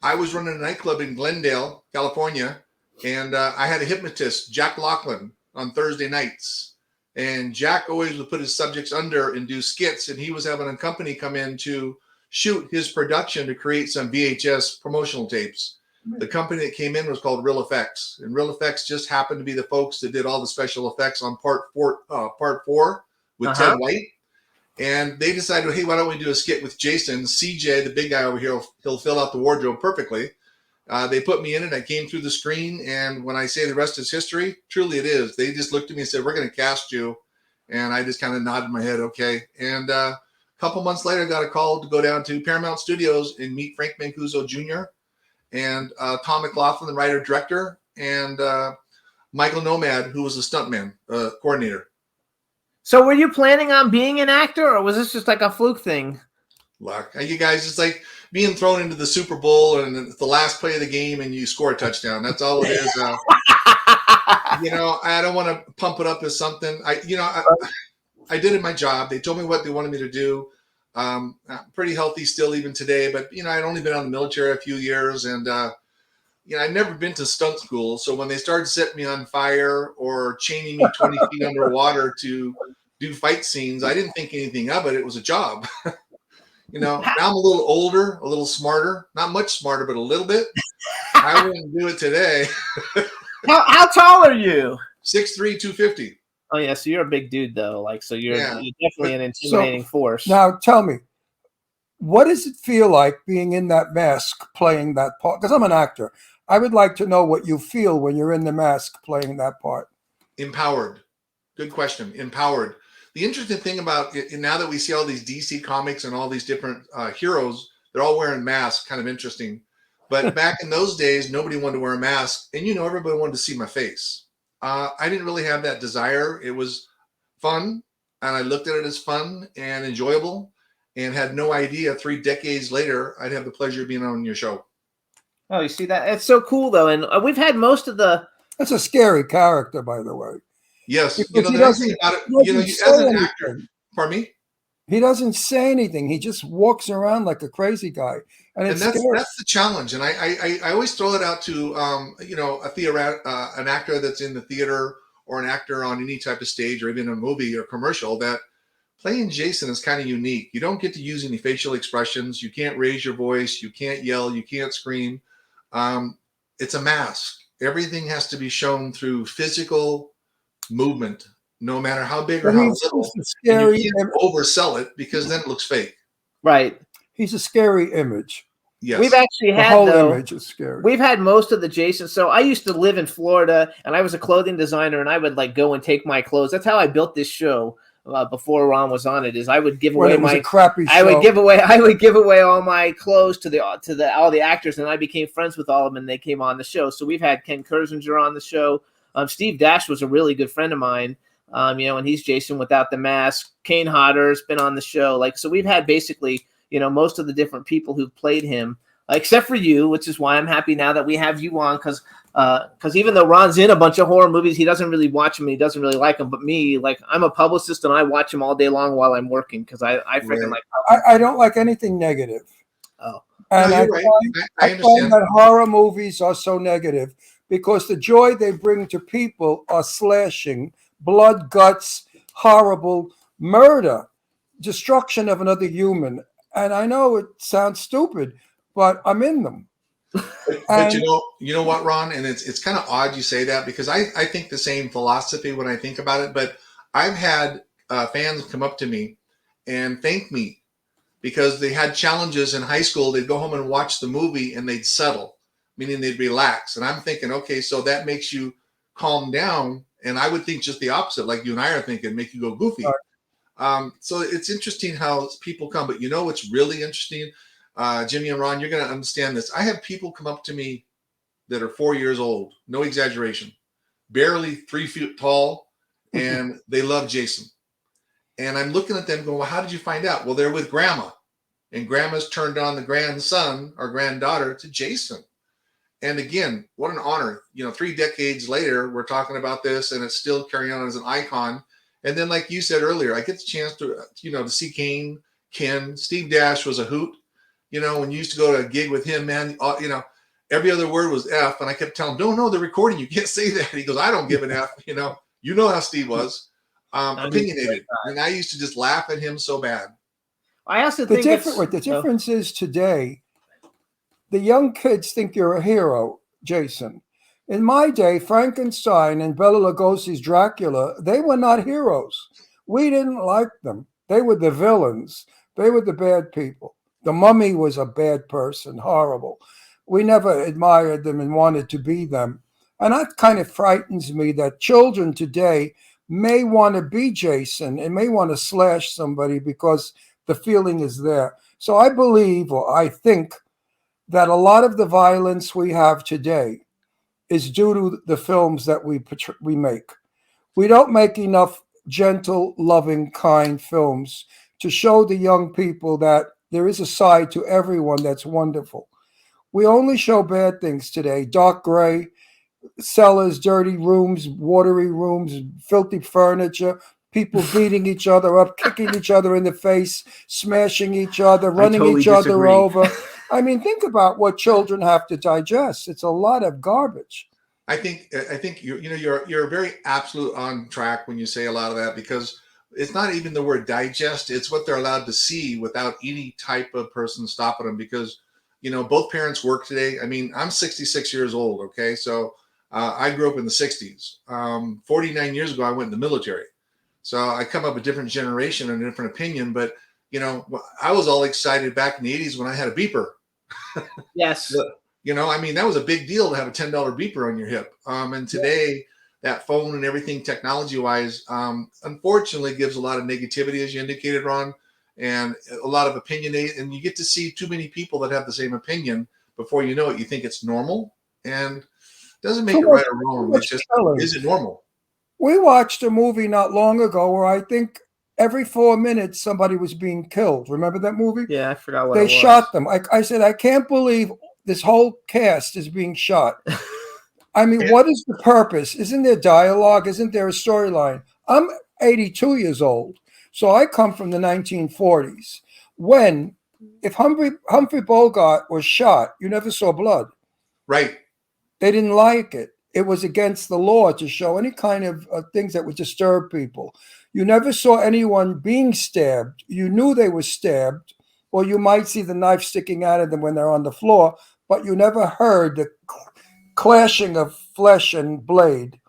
I was running a nightclub in Glendale, California, and I had a hypnotist, Jack Laughlin, on Thursday nights. And Jack always would put his subjects under and do skits, and he was having a company come in to shoot his production to create some VHS promotional tapes. The company that came in was called Real Effects, and Real Effects just happened to be the folks that did all the special effects on part four with Ted White. And they decided, hey, why don't we do a skit with Jason C.J, the big guy over here? He'll fill out the wardrobe perfectly. They put me in it. I came through the screen, and when I say the rest is history, truly it is. They just looked at me and said, we're going to cast you. And I just kind of nodded my head, okay. And a couple months later, I got a call to go down to Paramount Studios and meet Frank Mancuso Jr. and Tom McLaughlin, the writer-director, and Michael Nomad, who was the stuntman coordinator. So were you planning on being an actor, or was this just like a fluke thing? Luck. You guys, it's like being thrown into the Super Bowl and it's the last play of the game and you score a touchdown. That's all it is. I don't want to pump it up as something. I did my job. They told me what they wanted me to do. I'm pretty healthy still even today, but I'd only been out of the military a few years, and I'd never been to stunt school. So when they started setting me on fire or chaining me 20 feet underwater to do fight scenes, I didn't think anything of it. It was a job. Now I'm a little older, a little smarter, not much smarter, but a little bit. I wouldn't do it today. How tall are you? 6'3", 250. Oh yeah, so you're a big dude though. You're definitely an intimidating force. Now tell me, what does it feel like being in that mask playing that part? Because I'm an actor. I would like to know what you feel when you're in the mask playing that part. Empowered. Good question. Empowered. The interesting thing about it, now that we see all these DC comics and all these different heroes, they're all wearing masks, kind of interesting. But back in those days, nobody wanted to wear a mask, and everybody wanted to see my face. I didn't really have that desire. It was fun, and I looked at it as fun and enjoyable, and had no idea 3 decades later I'd have the pleasure of being on your show. Oh, you see that? It's so cool, though. And we've had most of the... That's a scary character, by the way. Yes. The nice thing about it, as an actor... Pardon me? He doesn't say anything. He just walks around like a crazy guy. And that's the challenge. And I always throw it out to, an actor that's in the theater or an actor on any type of stage or even a movie or commercial, that playing Jason is kind of unique. You don't get to use any facial expressions. You can't raise your voice. You can't yell. You can't scream. It's a mask. Everything has to be shown through physical movement, no matter how big or But how he's little. just a And scary you can't oversell it because then it looks fake. Right. He's a scary image. Yes. We've actually The had whole though, image is scary. We've had most of the Jason. So I used to live in Florida, and I was a clothing designer, and I would like go and take my clothes. That's how I built this show. Before Ron was on it, is I would give When away it was my a crappy I would show. give away all my clothes to all the actors, and I became friends with all of them, and they came on the show. So we've had Ken Kersinger on the show. Steve Dash was a really good friend of mine. And he's Jason without the mask. Kane Hodder's been on the show. Like, so we've had basically, most of the different people who've played him, except for you, which is why I'm happy now that we have you on, because even though Ron's in a bunch of horror movies, he doesn't really watch them. He doesn't really like them. But me, like, I'm a publicist, and I watch them all day long while I'm working because I freaking like. I don't like anything negative. Oh, and no, you're right. I find that horror movies are so negative because the joy they bring to people are slashing, blood, guts, horrible murder, destruction of another human. And I know it sounds stupid, but I'm in them. But you know what, Ron, and it's kind of odd you say that because I think the same philosophy when I think about it. But I've had fans come up to me and thank me because they had challenges in high school. They'd go home and watch the movie and they'd settle, meaning they'd relax. And I'm thinking, okay, so that makes you calm down. And I would think just the opposite, like you and I are thinking, make you go goofy. So it's interesting how people come. But you know what's really interesting? Jimmy and Ron, you're going to understand this. I have people come up to me that are 4 years old, no exaggeration, barely 3 feet tall, and they love Jason. And I'm looking at them going, well, how did you find out? Well, they're with grandma, and grandma's turned on the grandson or granddaughter to Jason. And again, what an honor. 3 decades later, we're talking about this, and it's still carrying on as an icon. And then, like you said earlier, I get the chance to, to see Ken. Steve Dash was a hoot. When you used to go to a gig with him, man, every other word was F. And I kept telling him, no, they're recording. You can't say that. He goes, I don't give an F. You know how Steve was. Opinionated. And I used to just laugh at him so bad. I also the think the difference is today, the young kids think you're a hero, Jason. In my day, Frankenstein and Bela Lugosi's Dracula, they were not heroes. We didn't like them. They were the villains. They were the bad people. The Mummy was a bad person, horrible. We never admired them and wanted to be them. And that kind of frightens me that children today may want to be Jason and may want to slash somebody because the feeling is there. So I believe, or I think, that a lot of the violence we have today is due to the films that we make. We don't make enough gentle, loving, kind films to show the young people that there is a side to everyone that's wonderful. We only show bad things today: dark gray, cellars, dirty rooms, watery rooms, filthy furniture, people beating each other up, kicking each other in the face, smashing each other, running totally each other disagree. over. I mean, think about what children have to digest. It's a lot of garbage. I think you're very absolute on track when you say a lot of that because it's not even the word digest. It's what they're allowed to see without any type of person stopping them because, both parents work today. I mean, I'm 66 years old. Okay. So I grew up in the 60s. 49 years ago, I went in the military. So I come up a different generation and a different opinion. But, I was all excited back in the 80s when I had a beeper. Yes. That was a big deal to have a $10 beeper on your hip. And today, that phone and everything technology-wise, unfortunately, gives a lot of negativity, as you indicated, Ron, and a lot of opinionate. And you get to see too many people that have the same opinion. Before you know it, you think it's normal, and it doesn't make it right or wrong. It's just, is it normal? We watched a movie not long ago where I think every 4 minutes somebody was being killed. Remember that movie? Yeah, I forgot what they it was. shot them. I said, I can't believe this whole cast is being shot. I mean, what is the purpose? Isn't there dialogue? Isn't there a storyline? I'm 82 years old, so I come from the 1940s when, if Humphrey Bogart was shot, you never saw blood. Right. They didn't like it. it was against the law to show any kind of things that would disturb people. You never saw anyone being stabbed. You knew they were stabbed, or you might see the knife sticking out of them when they're on the floor, but you never heard the clashing of flesh and blade.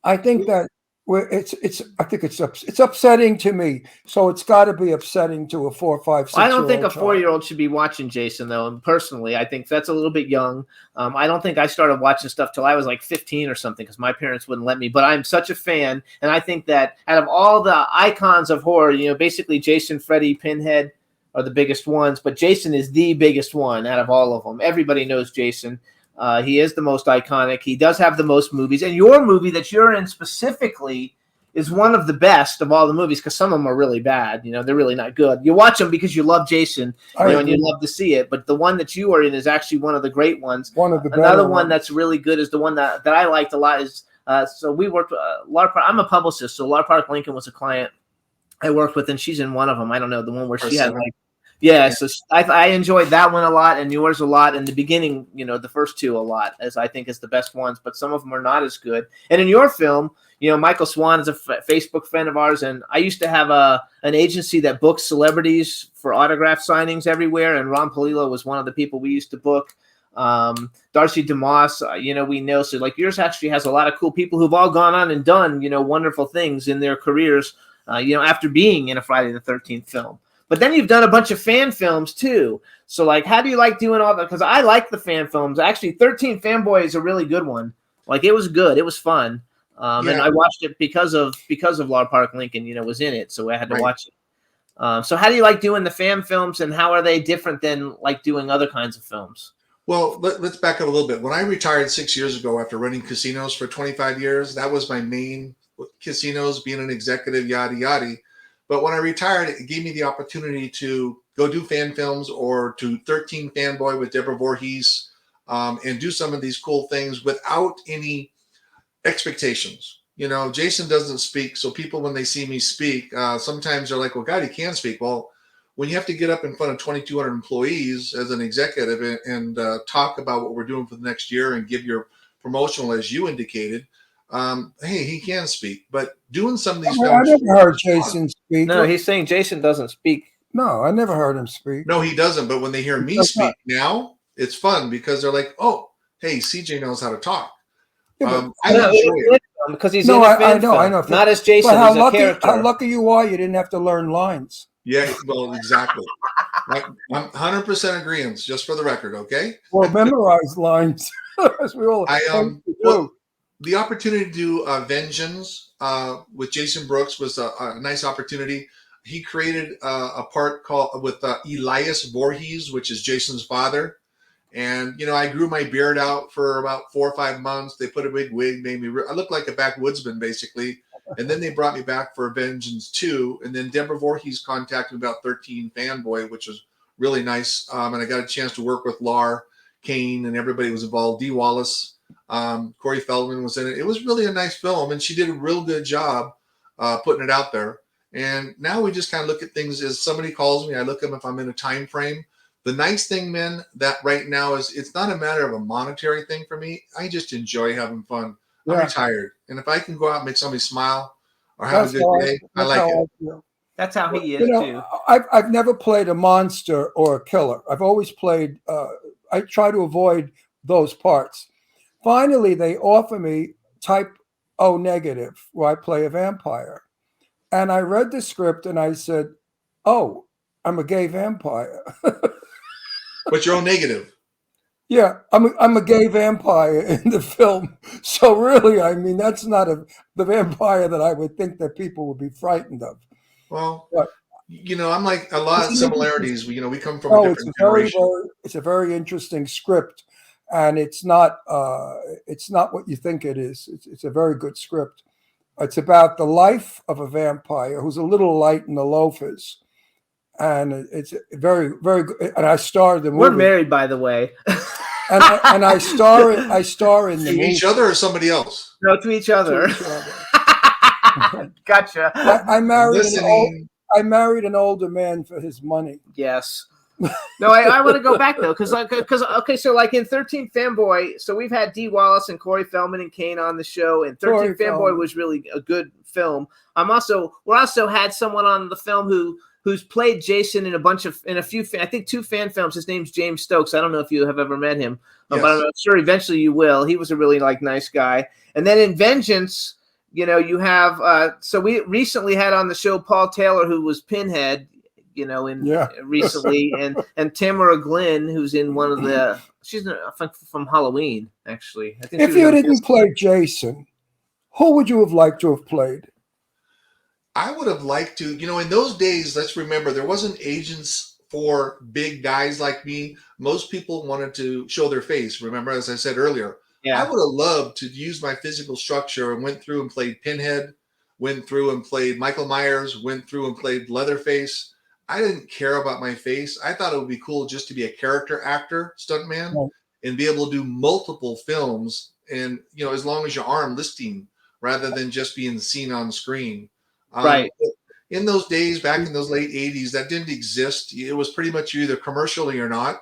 I think that it's upsetting to me. So it's got to be upsetting to a 4, 5, 6 I don't think a year old 4-year-old should be watching Jason, though. And personally, I think that's a little bit young. I don't think I started watching stuff till I was like 15 or something because my parents wouldn't let me. But I'm such a fan, and I think that out of all the icons of horror, basically Jason, Freddy, Pinhead are the biggest ones, but Jason is the biggest one out of all of them. Everybody knows Jason. He is the most iconic. He does have the most movies, and your movie that you're in specifically is one of the best of all the movies because some of them are really bad. They're really not good. You watch them because you love Jason, and you love to see it. But the one that you are in is actually one of the great ones. One of the Another one that's really good is the one that I liked a lot. Is so we worked with Laura Park. I'm a publicist, so Laura Park Lincoln was a client I worked with, and she's in one of them. I don't know the one where she had like. Yeah, so I enjoyed that one a lot and yours a lot. In the beginning, the first two a lot, as I think is the best ones, but some of them are not as good. And in your film, Michael Swan is a Facebook friend of ours, and I used to have an agency that books celebrities for autograph signings everywhere, and Ron Palillo was one of the people we used to book. Darcy DeMoss, we know. So like yours actually has a lot of cool people who've all gone on and done, wonderful things in their careers, after being in a Friday the 13th film. But then you've done a bunch of fan films too. So like, how do you like doing all that? Because I like the fan films. Actually, 13 Fanboy is a really good one. Like it was good. It was fun. And I watched it because of Laura Park Lincoln, was in it. So I had to watch it. So how do you like doing the fan films, and how are they different than like doing other kinds of films? Well, let's back up a little bit. When I retired 6 years ago after running casinos for 25 years, that was my main casinos, being an executive, yada, yada. But when I retired, it gave me the opportunity to go do fan films or to 13 Fanboy with Deborah Voorhees and do some of these cool things without any expectations. Jason doesn't speak. So people, when they see me speak, sometimes they're like, well, God, he can speak. Well, when you have to get up in front of 2,200 employees as an executive and talk about what we're doing for the next year and give your promotional, as you indicated, hey, he can speak, but doing some of these films. I never heard Jason speak. No, he's saying Jason doesn't speak. No, I never heard him speak. No, he doesn't. But when they hear me speak now, it's fun because they're like, oh, hey, CJ knows how to talk. Yeah, I enjoy it. Because he's in a fan film. I know. Not as Jason, but he's a character. How lucky you are you didn't have to learn lines. Yeah, well, exactly. I'm 100% agreeing, just for the record, okay? Well, memorize lines. As we all well, the opportunity to do Vengeance with Jason Brooks was a nice opportunity. He created a part called with Elias Voorhees, which is Jason's father. And, I grew my beard out for about 4 or 5 months. They put a big wig, made me I looked like a backwoodsman, basically. And then they brought me back for Vengeance 2. And then Deborah Voorhees contacted me about 13 Fanboy, which was really nice. And I got a chance to work with Lar, Kane, and everybody was involved. Dee Wallace. Corey Feldman was in it. It was really a nice film, and she did a real good job putting it out there. And now we just kind of look at things as somebody calls me. I look at them if I'm in a time frame. The nice thing, man, that right now is it's not a matter of a monetary thing for me. I just enjoy having fun. I'm retired, and if I can go out and make somebody smile or have a good day, I like it. That's how he is too. I've never played a monster or a killer. I've always played. I try to avoid those parts. Finally, they offer me type O negative, where I play a vampire. And I read the script and I said, oh, I'm a gay vampire. But you're O negative. Yeah, I'm a gay vampire in the film. So really, I mean, that's not the vampire that I would think that people would be frightened of. Well, I'm like a lot of similarities. We come from a different generation. It's a very interesting script. And it's not what you think it is. It's a very good script. It's about the life of a vampire who's a little light in the loafers, and it's very, very good. And I star in the movie. We're married, by the way. and I star in the movie. To each other or somebody else? No, to each other. Gotcha. I married an older man for his money. Yes. No, I want to go back though, because okay, so like in 13 Fanboy, so we've had Dee Wallace and Corey Feldman and Kane on the show, and 13 Fanboy was really a good film. We also had someone on the film who's played Jason in a few, I think 2 fan films. His name's James Stokes. I don't know if you have ever met him, Yes. but I'm sure eventually you will. He was a really nice guy. And then in Vengeance, you have so we recently had on the show Paul Taylor, who was Pinhead, recently, and Tamara Glynn, who's in one of the from Halloween, actually. I think if you didn't play Jason, who would you have liked to have played? I would have liked to, in those days, let's remember, there wasn't agents for big guys like me. Most people wanted to show their face. Remember, as I said earlier, I would have loved to use my physical structure and went through and played Pinhead, went through and played Michael Myers, went through and played Leatherface. I didn't care about my face. I thought it would be cool just to be a character actor, stuntman, and be able to do multiple films and, as long as your arm listing rather than just being seen on screen. Right. In those days, back in those late 80s, that didn't exist. It was pretty much you're either commercial or you're not.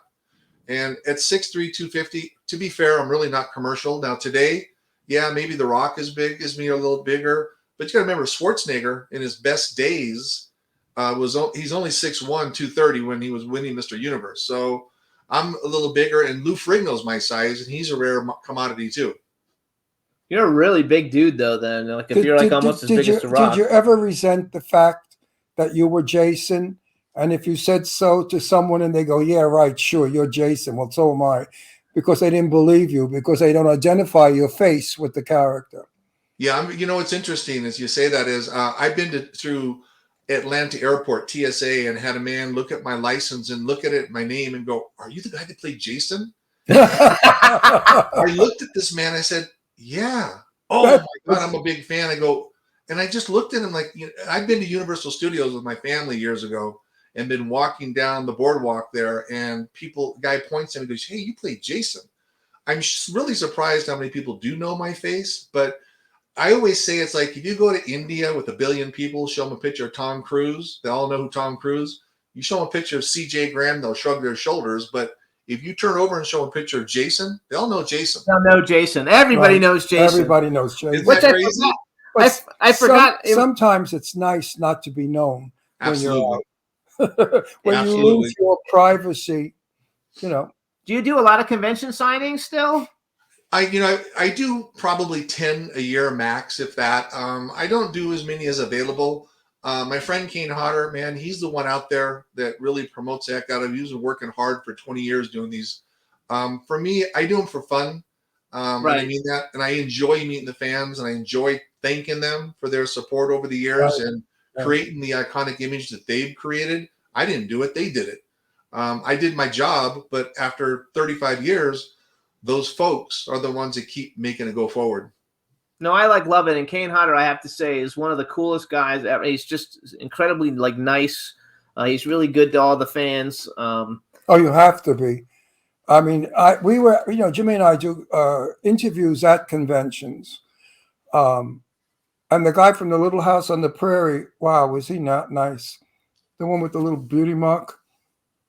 And at 6'3", 250, to be fair, I'm really not commercial. Now today, maybe The Rock is big as me, or a little bigger. But you got to remember, Schwarzenegger in his best days he's only 6'1", 230 when he was winning Mr. Universe. So I'm a little bigger, and Lou Ferrigno's my size, and he's a rare commodity too. You're a really big dude, though. Then, if you're almost as big as The Rock. Did you ever resent the fact that you were Jason? And if you said so to someone and they go, "Yeah, right, sure, you're Jason," well, so am I, because they didn't believe you, because they don't identify your face with the character. Yeah, what's interesting as you say that is I've been through Atlanta Airport TSA and had a man look at my license and look at it, my name, and go, "Are you the guy that played Jason?" I looked at this man. I said, "Yeah." Oh my God, I'm a big fan. I go, and I just looked at him like, I've been to Universal Studios with my family years ago and been walking down the boardwalk there, and guy points at me and goes, "Hey, you played Jason." I'm really surprised how many people do know my face, but I always say it's like if you go to India with 1 billion people, show them a picture of Tom Cruise, they all know who Tom Cruise. You show them a picture of C.J. Graham, they'll shrug their shoulders. But if you turn over and show them a picture of Jason, they all know Jason. They'll know Jason. Everybody knows Jason. Everybody knows Jason. Isn't that crazy? I forgot. Sometimes it's nice not to be known when you're out. When Absolutely. you lose your privacy, Do you do a lot of convention signings still? I do probably 10 a year max, if that. I don't do as many as available. My friend Kane Hodder, man, he's the one out there that really promotes the heck out of it. He's been working hard for 20 years doing these. For me, I do them for fun. And I mean that. And I enjoy meeting the fans, and I enjoy thanking them for their support over the years and creating the iconic image that they've created. I didn't do it. They did it. I did my job, but after 35 years, those folks are the ones that keep making it go forward. No, I love it. And Kane Hodder, I have to say, is one of the coolest guys ever. He's just incredibly nice. He's really good to all the fans. Oh, you have to be. I mean, we were, Jimmy and I do interviews at conventions. And the guy from the Little House on the Prairie, wow, was he not nice? The one with the little beauty mark.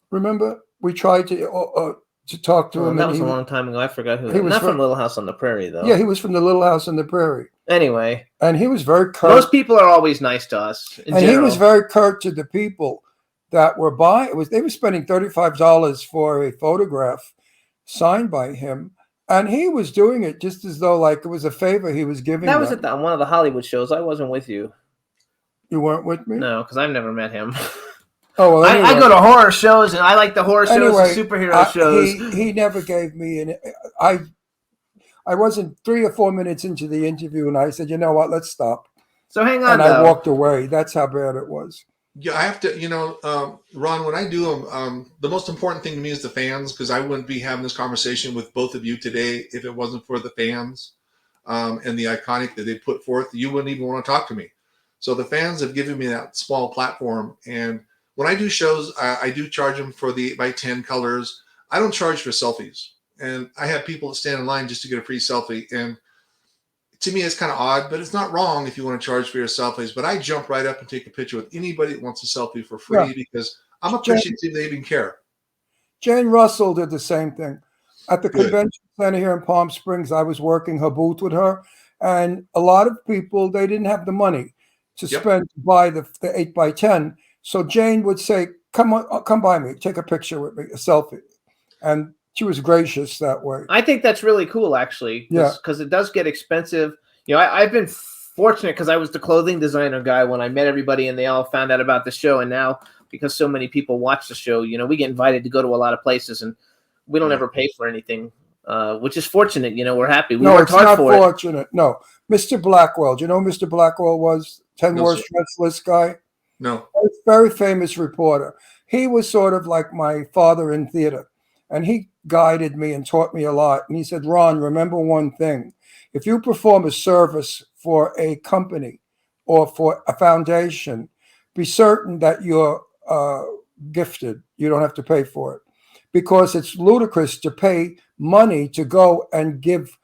Remember? We tried to talk to him. That was a long time ago. I forgot who. He was not from Little House on the Prairie, though. Yeah, he was from the Little House on the Prairie. Anyway. And he was very curt. Most people are always nice to us. And he was very curt to the people that were buying. They were spending $35 for a photograph signed by him. And he was doing it just as though it was a favor he was giving That was at one of the Hollywood shows. I wasn't with you. You weren't with me? No, because I've never met him. Oh, well, anyway. I go to horror shows, and I like the horror shows and superhero shows. He never gave me I wasn't 3 or 4 minutes into the interview, and I said, "You know what? Let's stop." So hang on. And I walked away. That's how bad it was. Yeah, I have to, Ron, when I do them, the most important thing to me is the fans, because I wouldn't be having this conversation with both of you today if it wasn't for the fans and the iconic that they put forth. You wouldn't even want to talk to me. So the fans have given me that small platform. And when I do shows, I do charge them for the 8x10 colors. I don't charge for selfies. And I have people that stand in line just to get a free selfie. And to me, it's kind of odd, but it's not wrong if you want to charge for your selfies. But I jump right up and take a picture with anybody that wants a selfie for free because I'm appreciative they even care. Jane Russell did the same thing. At the Good. convention center here in Palm Springs, I was working her booth with her, and a lot of people, they didn't have the money to spend to buy the 8x10. So Jane would say, come by me, take a picture with me, a selfie. And she was gracious that way. I think that's really cool, actually, because it does get expensive. You know, I've been fortunate because I was the clothing designer guy when I met everybody and they all found out about the show. And now, because so many people watch the show, you know, we get invited to go to a lot of places and we don't ever pay for anything, which is fortunate. You know, we're happy. We worked hard for it. No, it's not fortunate. No. Mr. Blackwell, do you know who Mr. Blackwell was? 10 worst dressed list guy? No. Very famous reporter. He was sort of like my father in theater. And he guided me and taught me a lot. And he said, Ron, remember one thing. If you perform a service for a company or for a foundation, be certain that you're gifted. You don't have to pay for it. Because it's ludicrous to pay money to go and give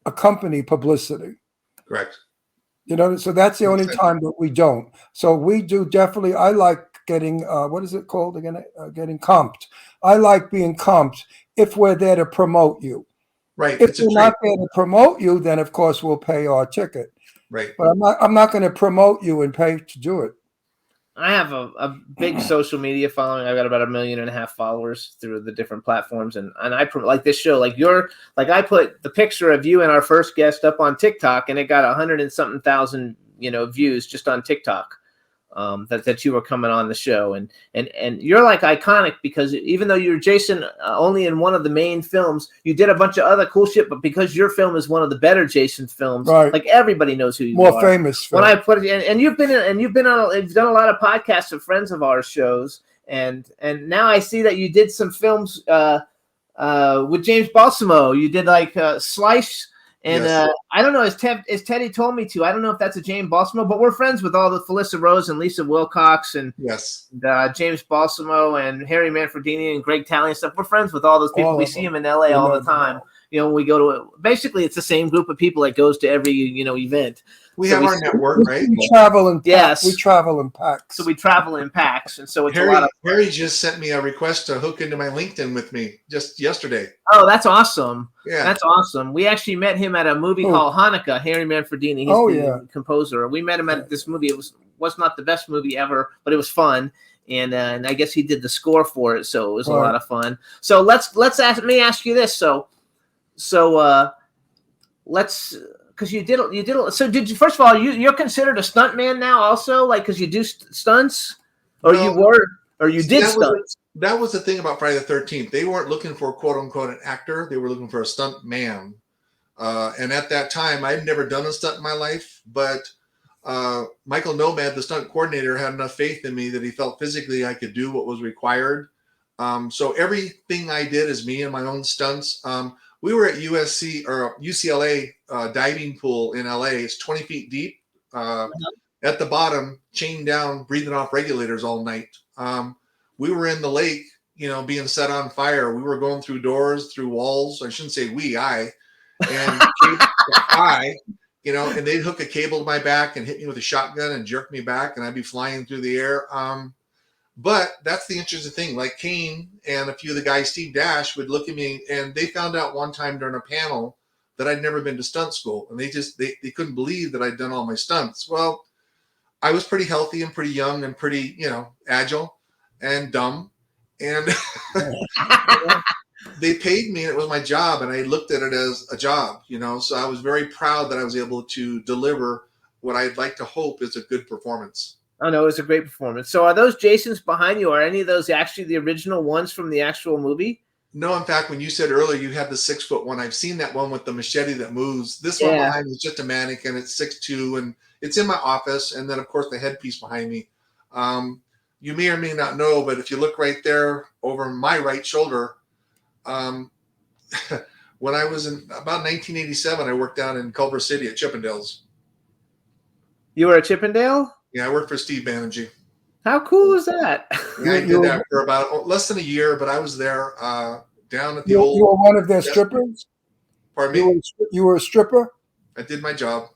a company publicity. Correct. You know, so that's the only time that we don't. So we do definitely, I like getting, what is it called again? Getting comped. I like being comped if we're there to promote you. Right. If we're not there to promote you, then of course we'll pay our ticket. Right. But I'm not going to promote you and pay to do it. I have a big social media following. I've got about 1.5 million followers through the different platforms, and I like this show. I put the picture of you and our first guest up on TikTok, and it got 100 and something thousand views just on TikTok. That you were coming on the show, and you're like iconic because even though you're Jason only in one of the main films, you did a bunch of other cool shit. But because your film is one of the better Jason films, right, like everybody knows who you are. More famous. Film. When I put it, and you've done a lot of podcasts with friends of our shows, and now I see that you did some films with James Balsamo. You did like Slice. And Yes. I don't know, as Teddy told me to. I don't know if that's a James Balsamo, but we're friends with all the Felissa Rose and Lisa Wilcox and James Balsamo and Harry Manfredini and Greg Talley and stuff. We're friends with all those people. We see them in LA all the time. You know, when we go to basically it's the same group of people that goes to every event. We have our network, right? We travel in packs. Yes. We travel in packs. So we travel in packs, and so it's a lot of fun. Harry just sent me a request to hook into my LinkedIn with me just yesterday. Oh, that's awesome. Yeah. That's awesome. We actually met him at a movie called Hanukkah, Harry Manfredini. He's the composer. We met him at this movie. It was not the best movie ever, but it was fun. And I guess he did the score for it, so it was a lot of fun. So let me ask you this. Because you did. So did you? First of all, you're considered a stuntman now, also, like because you do stunts, or you did stunts. That was the thing about Friday the 13th. They weren't looking for quote unquote an actor. They were looking for a stunt man. And at that time, I'd never done a stunt in my life, but Michael Nomad, the stunt coordinator, had enough faith in me that he felt physically I could do what was required. So everything I did is me and my own stunts. We were at UCLA diving pool in LA. It's 20 feet deep. At the bottom, chained down, breathing off regulators all night. We were in the lake, being set on fire. We were going through doors, through walls. I shouldn't say we, I. And and they'd hook a cable to my back and hit me with a shotgun and jerk me back, and I'd be flying through the air. But that's the interesting thing. Like Kane and a few of the guys, Steve Dash, would look at me, and they found out one time during a panel that I'd never been to stunt school, and they couldn't believe that I'd done all my stunts. Well, I was pretty healthy and pretty young and pretty, agile and dumb, and they paid me, and it was my job, and I looked at it as a job, So I was very proud that I was able to deliver what I'd like to hope is a good performance. Oh, no, it was a great performance. So are those Jasons behind you? Are any of those actually the original ones from the actual movie? No, in fact, when you said earlier you had the 6-foot one, I've seen that one with the machete that moves. This one behind me is just a mannequin. It's 6'2", and it's in my office. And then, of course, the headpiece behind me. You may or may not know, but if you look right there over my right shoulder, when I was in about 1987, I worked down in Culver City at Chippendales. You were at Chippendale? Yeah, I worked for Steve Banerjee. How cool is that? Yeah, I did that for about less than a year, but I was there down at the old. You were one of their strippers? Pardon me? You were a stripper? I did my job.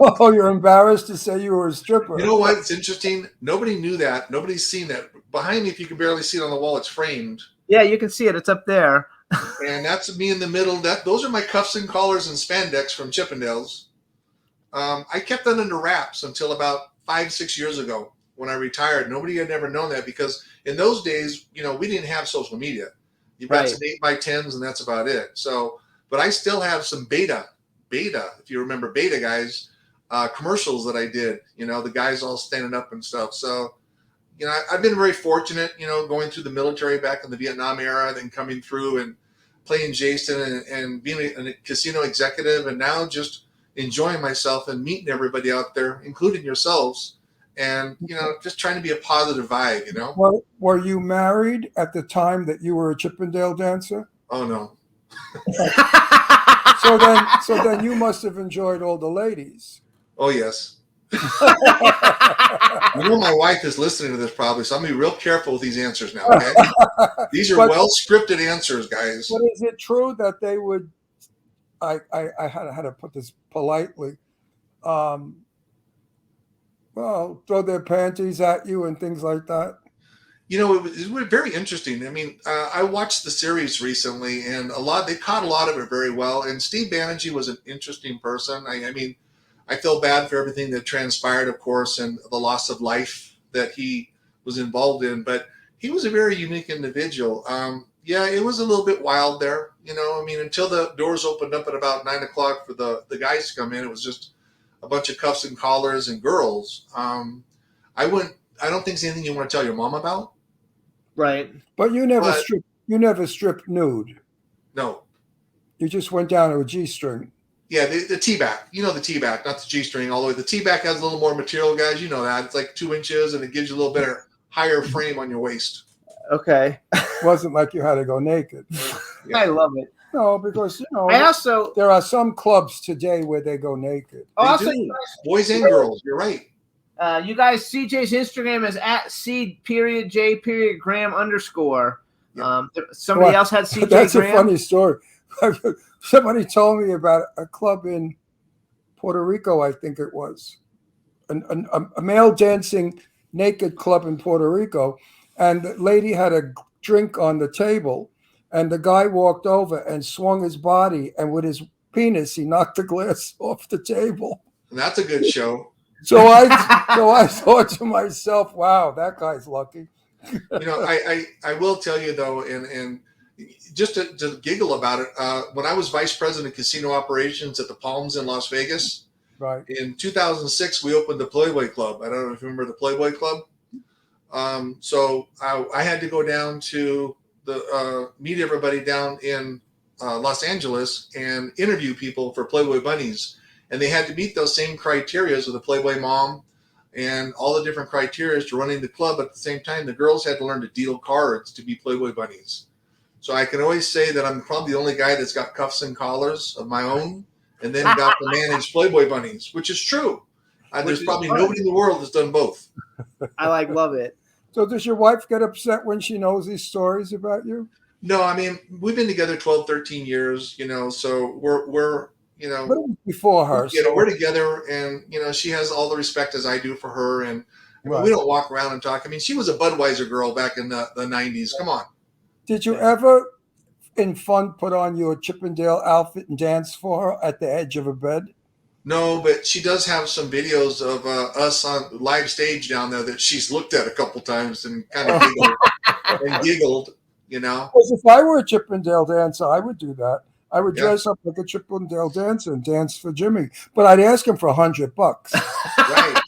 Oh, you're embarrassed to say you were a stripper. You know what? It's interesting. Nobody knew that. Nobody's seen that. Behind me, if you can barely see it on the wall, it's framed. Yeah, you can see it. It's up there. And that's me in the middle. Those are my cuffs and collars and spandex from Chippendales. I kept that under wraps until about 5-6 years ago when I retired. Nobody had ever known that because in those days, we didn't have social media. You've got some 8x10s and that's about it. So, but I still have some beta, if you remember beta guys, commercials that I did, the guys all standing up and stuff. So, I've been very fortunate, going through the military back in the Vietnam era, then coming through and playing Jason and being a casino executive, and now just enjoying myself and meeting everybody out there, including yourselves, and just trying to be a positive vibe. Well, were you married at the time that you were a Chippendale dancer? Oh no. So then you must have enjoyed all the ladies. Oh yes. I know my wife is listening to this probably, so I'm gonna be real careful with these answers now. Okay, these are well scripted answers, guys. But is it true that they would? I had to put this politely. Well, throw their panties at you and things like that. It was very interesting. I mean, I watched the series recently, and they caught a lot of it very well. And Steve Banerjee was an interesting person. I mean, I feel bad for everything that transpired, of course, and the loss of life that he was involved in. But he was a very unique individual. Yeah, it was a little bit wild there. I mean, until the doors opened up at about 9 o'clock for the guys to come in, it was just a bunch of cuffs and collars and girls. I don't think it's anything you want to tell your mom about. Right. But you never stripped nude. No. You just went down to a G-string. Yeah, the T-back. The T-back, not the G-string all the way. The T-back has a little more material, guys. You know that. It's like 2 inches, and it gives you a little better, higher frame on your waist. Okay. Wasn't like you had to go naked. Yeah. I love it. No, because, there are some clubs today where they go naked. Also, boys and girls. You're right. You guys, CJ's Instagram is @C.J.Graham_. Somebody else had CJ That's Graham. a funny story. Somebody told me about a club in Puerto Rico, I think it was. A male dancing naked club in Puerto Rico. And the lady had a drink on the table. And the guy walked over and swung his body. And with his penis, he knocked the glass off the table. And that's a good show. So I thought to myself, wow, that guy's lucky. I will tell you though, and just to giggle about it, when I was vice president of casino operations at the Palms in Las Vegas, right, in 2006 we opened the Playboy Club. I don't know if you remember the Playboy Club. So I had to go down to meet everybody down in Los Angeles and interview people for Playboy Bunnies. And they had to meet those same criteria with the Playboy mom and all the different criteria to running the club. At the same time, the girls had to learn to deal cards to be Playboy Bunnies. So I can always say that I'm probably the only guy that's got cuffs and collars of my own and then got to manage Playboy Bunnies, which is true. There's probably nobody in the world that's done both. I love it. So does your wife get upset when she knows these stories about you? No, I mean, we've been together 12, 13 years, so we're But it was before her. We're together, and she has all the respect as I do for her, and Right. we don't walk around and talk. I mean, she was a Budweiser girl back in the 90s. Come on. Did you ever, in fun, put on your Chippendale outfit and dance for her at the edge of a bed? No, but she does have some videos of us on live stage down there that she's looked at a couple times and kind of giggled, Because if I were a Chippendale dancer, I would do that. I would dress up like a Chippendale dancer and dance for Jimmy, but I'd ask him for $100. Right.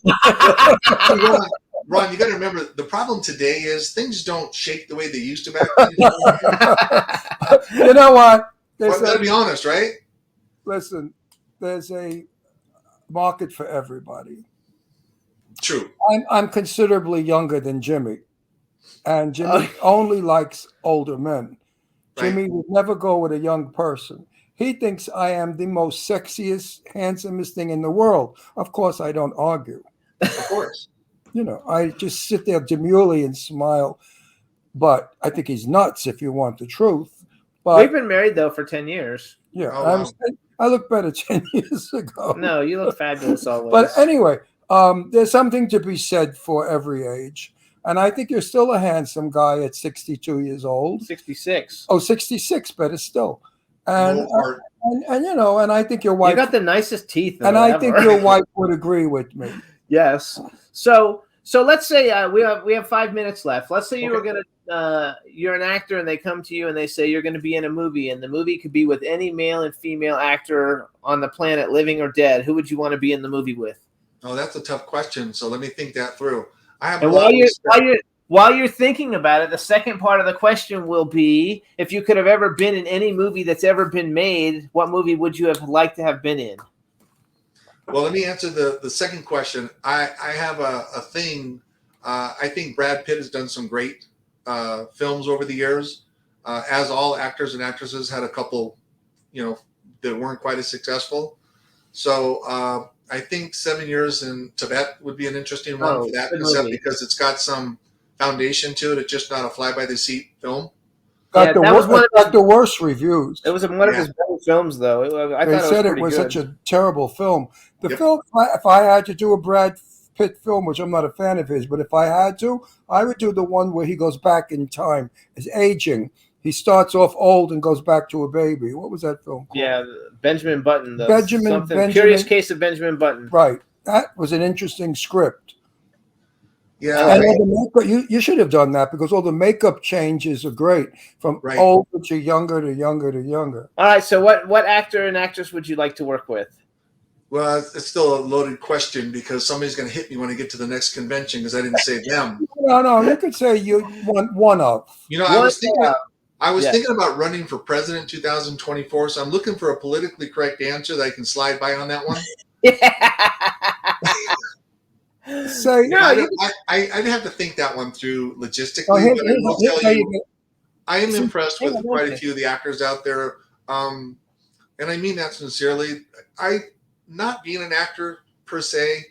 Ron, you got to remember, the problem today is things don't shake the way they used to back then. You know what? Well, gotta be honest, right? Listen, there's a market for everybody. True. I'm considerably younger than Jimmy, and Jimmy only likes older men. Jimmy would never go with a young person. He thinks I am the most sexiest, handsomest thing in the world. Of course, I don't argue. Of course. I just sit there demurely and smile. But I think he's nuts if you want the truth. But we've been married, though, for 10 years. Yeah. I look better 10 years ago. No, you look fabulous always. But anyway, there's something to be said for every age. And I think you're still a handsome guy at 62 years old. 66. Oh, 66, better still. And, No heart. and you know, and I think your wife. You got the nicest teeth. And I think your wife would agree with me. Yes. So let's say we have 5 minutes left. Let's say you were gonna you're an actor and they come to you and they say you're gonna be in a movie, and the movie could be with any male and female actor on the planet, living or dead. Who would you want to be in the movie with? Oh, that's a tough question. So let me think that through. I have And while you're thinking about it, the second part of the question will be, if you could have ever been in any movie that's ever been made, what movie would you have liked to have been in? Well, let me answer the second question. I have a thing. I think Brad Pitt has done some great films over the years. As all actors and actresses had a couple, that weren't quite as successful. So I think 7 Years in Tibet would be an interesting one for that concept, because it's got some foundation to it. It's just not a fly-by-the-seat film. Got the worst reviews. It was one of his better films, though. I they thought said it was such good. a terrible film. The film, if I had to do a Brad Pitt film, which I'm not a fan of his, but if I had to, I would do the one where he goes back in time, is aging. He starts off old and goes back to a baby. What was that film called? Yeah, Benjamin Button. Benjamin. Curious Case of Benjamin Button. Right. That was an interesting script. Yeah. And all the makeup, you should have done that, because all the makeup changes are great, from older to younger to younger to younger. All right. So what actor and actress would you like to work with? Well, it's still a loaded question, because somebody's going to hit me when I get to the next convention because I didn't say them. No, you could say you want one of. I was thinking about running for president in 2024, so I'm looking for a politically correct answer that I can slide by on that one. I'd have to think that one through logistically, but I will tell you, I am impressed with quite a few of the actors out there, and I mean that sincerely. Not being an actor per se,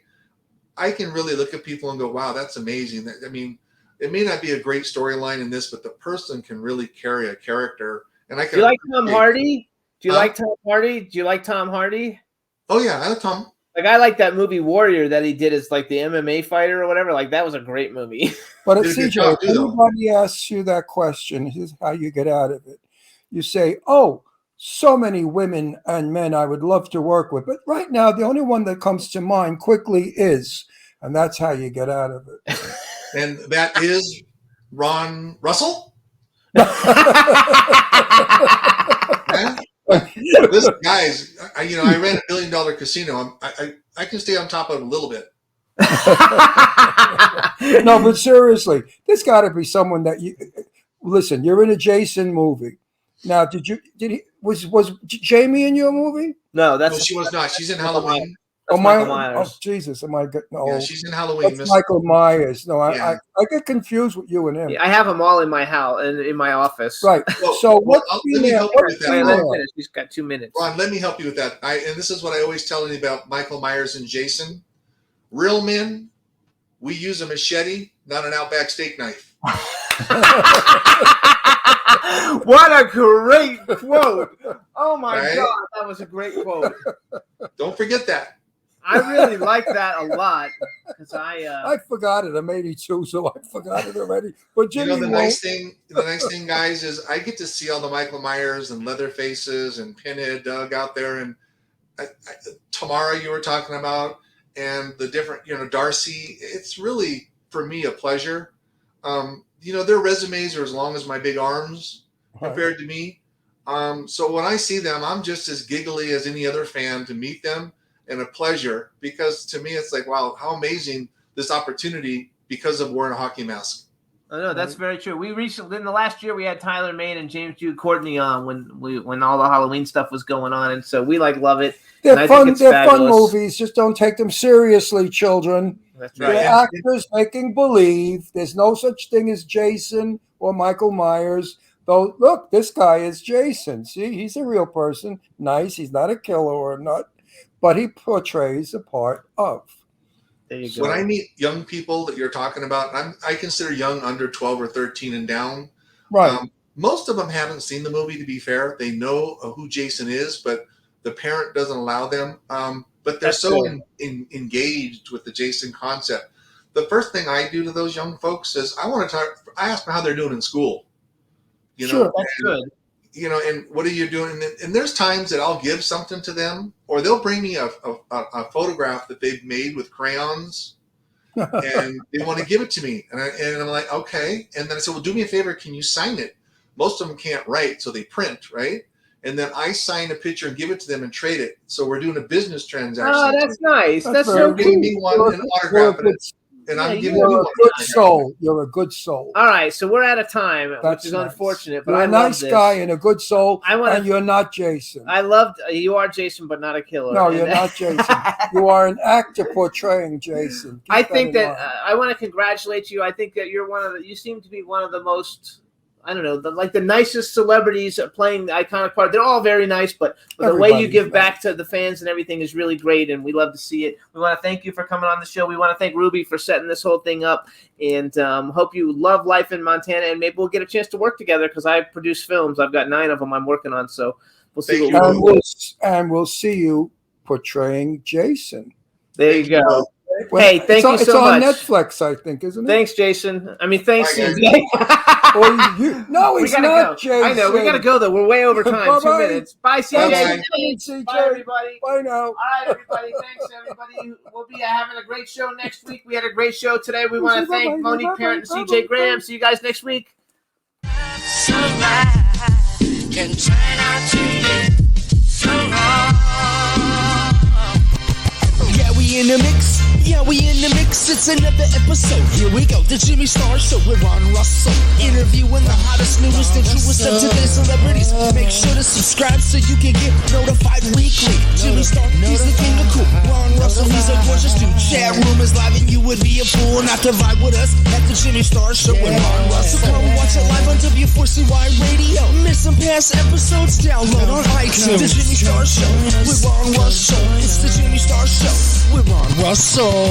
I can really look at people and go, wow, that's amazing. I mean, it may not be a great storyline in this, but the person can really carry a character. And I can. Do you like Tom Hardy? Do you like Tom Hardy? Do you like Tom Hardy? Oh yeah, I like Tom. Like, I like that movie Warrior that he did as like the MMA fighter or whatever. Like, that was a great movie. But CJ, if anybody asks you that question, here's how you get out of it. You say, oh, so many women and men I would love to work with, but right now the only one that comes to mind quickly is, and that's how you get out of it. And that is Ron Russell. Listen, guys, I ran $1 billion casino. I can stay on top of it a little bit. No, but seriously, there's got to be someone that you listen. You're in a Jason movie. Now, was Jamie in your movie? No, she was not. She's in Halloween. Michael Myers. Oh, Jesus, am I getting old? Yeah, she's in Halloween. That's Michael Myers. No, I get confused with you and him. I have them all in my house and in my office. Right. So let me help you with that. Let me finish. He's got 2 minutes. Ron, let me help you with that. And this is what I always tell you about Michael Myers and Jason. Real men, we use a machete, not an Outback steak knife. What a great quote. Oh my God, that was a great quote. Don't forget that. I really like that a lot, because I forgot it. I'm 82, so I forgot it already. But Jimmy, the nice thing, guys, is I get to see all the Michael Myers and Leatherfaces and Pinhead Doug out there, and Tamara you were talking about, and the different, Darcy. It's really, for me, a pleasure. Their resumes are as long as my big arms compared to me. So when I see them, I'm just as giggly as any other fan to meet them, and a pleasure, because to me it's like, wow, how amazing this opportunity because of wearing a hockey mask. Oh, no, that's very true. We recently, in the last year, we had Tyler Main and James Jude Courtney on when all the Halloween stuff was going on, and so we love it. They're fun. They're fun movies. Just don't take them seriously, children. That's right. They're actors making believe. There's no such thing as Jason or Michael Myers. Though, look, this guy is Jason. See, he's a real person. Nice. He's not a killer or a nut, but he portrays a part of. There you go. When I meet young people that you're talking about, I consider young under 12 or 13 and down. Right. Most of them haven't seen the movie, to be fair. They know who Jason is, but the parent doesn't allow them. But they're engaged with the Jason concept. the first thing I do to those young folks is I ask them how they're doing in school. You know, Sure, that's good. You know, and what are you doing? And there's times that I'll give something to them, or they'll bring me a photograph that they've made with crayons, and they want to give it to me, and I'm like, okay. And then I said, well, do me a favor, can you sign it? Most of them can't write, so they print, right? And then I sign a picture and give it to them and trade it. So we're doing a business transaction. Oh, that's nice. That's so giving cool. me one and autograph it. And I'm giving you You're a one. good soul. You're a good soul. All right, so we're out of time, That's which is nice. unfortunate. But You're I a love nice this. guy and a good soul, wanna- and you're not Jason. I loved you are Jason, but not a killer. No, And- you're not Jason. You are an actor portraying Jason. Keep I think in that mind. I want to congratulate you. I think that you seem to be one of the most, I don't know, the nicest celebrities playing the iconic part. They're all very nice, but the way you Everybody's give nice. back to the fans and everything is really great, and we love to see it. We want to thank you for coming on the show. We want to thank Ruby for setting this whole thing up, and hope you love life in Montana, and maybe we'll get a chance to work together because I produce films. I've got 9 of them I'm working on, so we'll see. Thank what you. And we'll see you portraying Jason. There you go. Well, Hey, thank you so It's on much. Netflix, I think, isn't it? Thanks, Jason. I mean, thanks, Bye, guys. CJ. No, We it's gotta not go. Jason. I know. We got to go, though. We're way over time. 2 Bye-bye. minutes. Bye, CJ. Bye-bye. CJ. Bye, everybody. Bye now. All right, everybody. Thanks, everybody. We'll be having a great show next week. We had a great show today. We want to thank Monique Parent and CJ Graham. See you guys next week. Can turn out to be so wrong. Yeah, we in the mix. Yeah, we in the mix. It's another episode. Here we go. The Jimmy Star Show with Ron Russell. Interviewing the hottest, newest, and truest of today's celebrities. Make sure to subscribe so you can get notified weekly. Jimmy Star, he's the king of cool. Ron Russell, he's a gorgeous dude. Chat room is live and you would be a fool not to vibe with us at the Jimmy Star Show with Ron Russell. Come watch it live on W4CY Radio. Miss some past episodes, download on iTunes. The Jimmy Star Show with Ron Russell. It's the Jimmy Star Show with Ron Russell.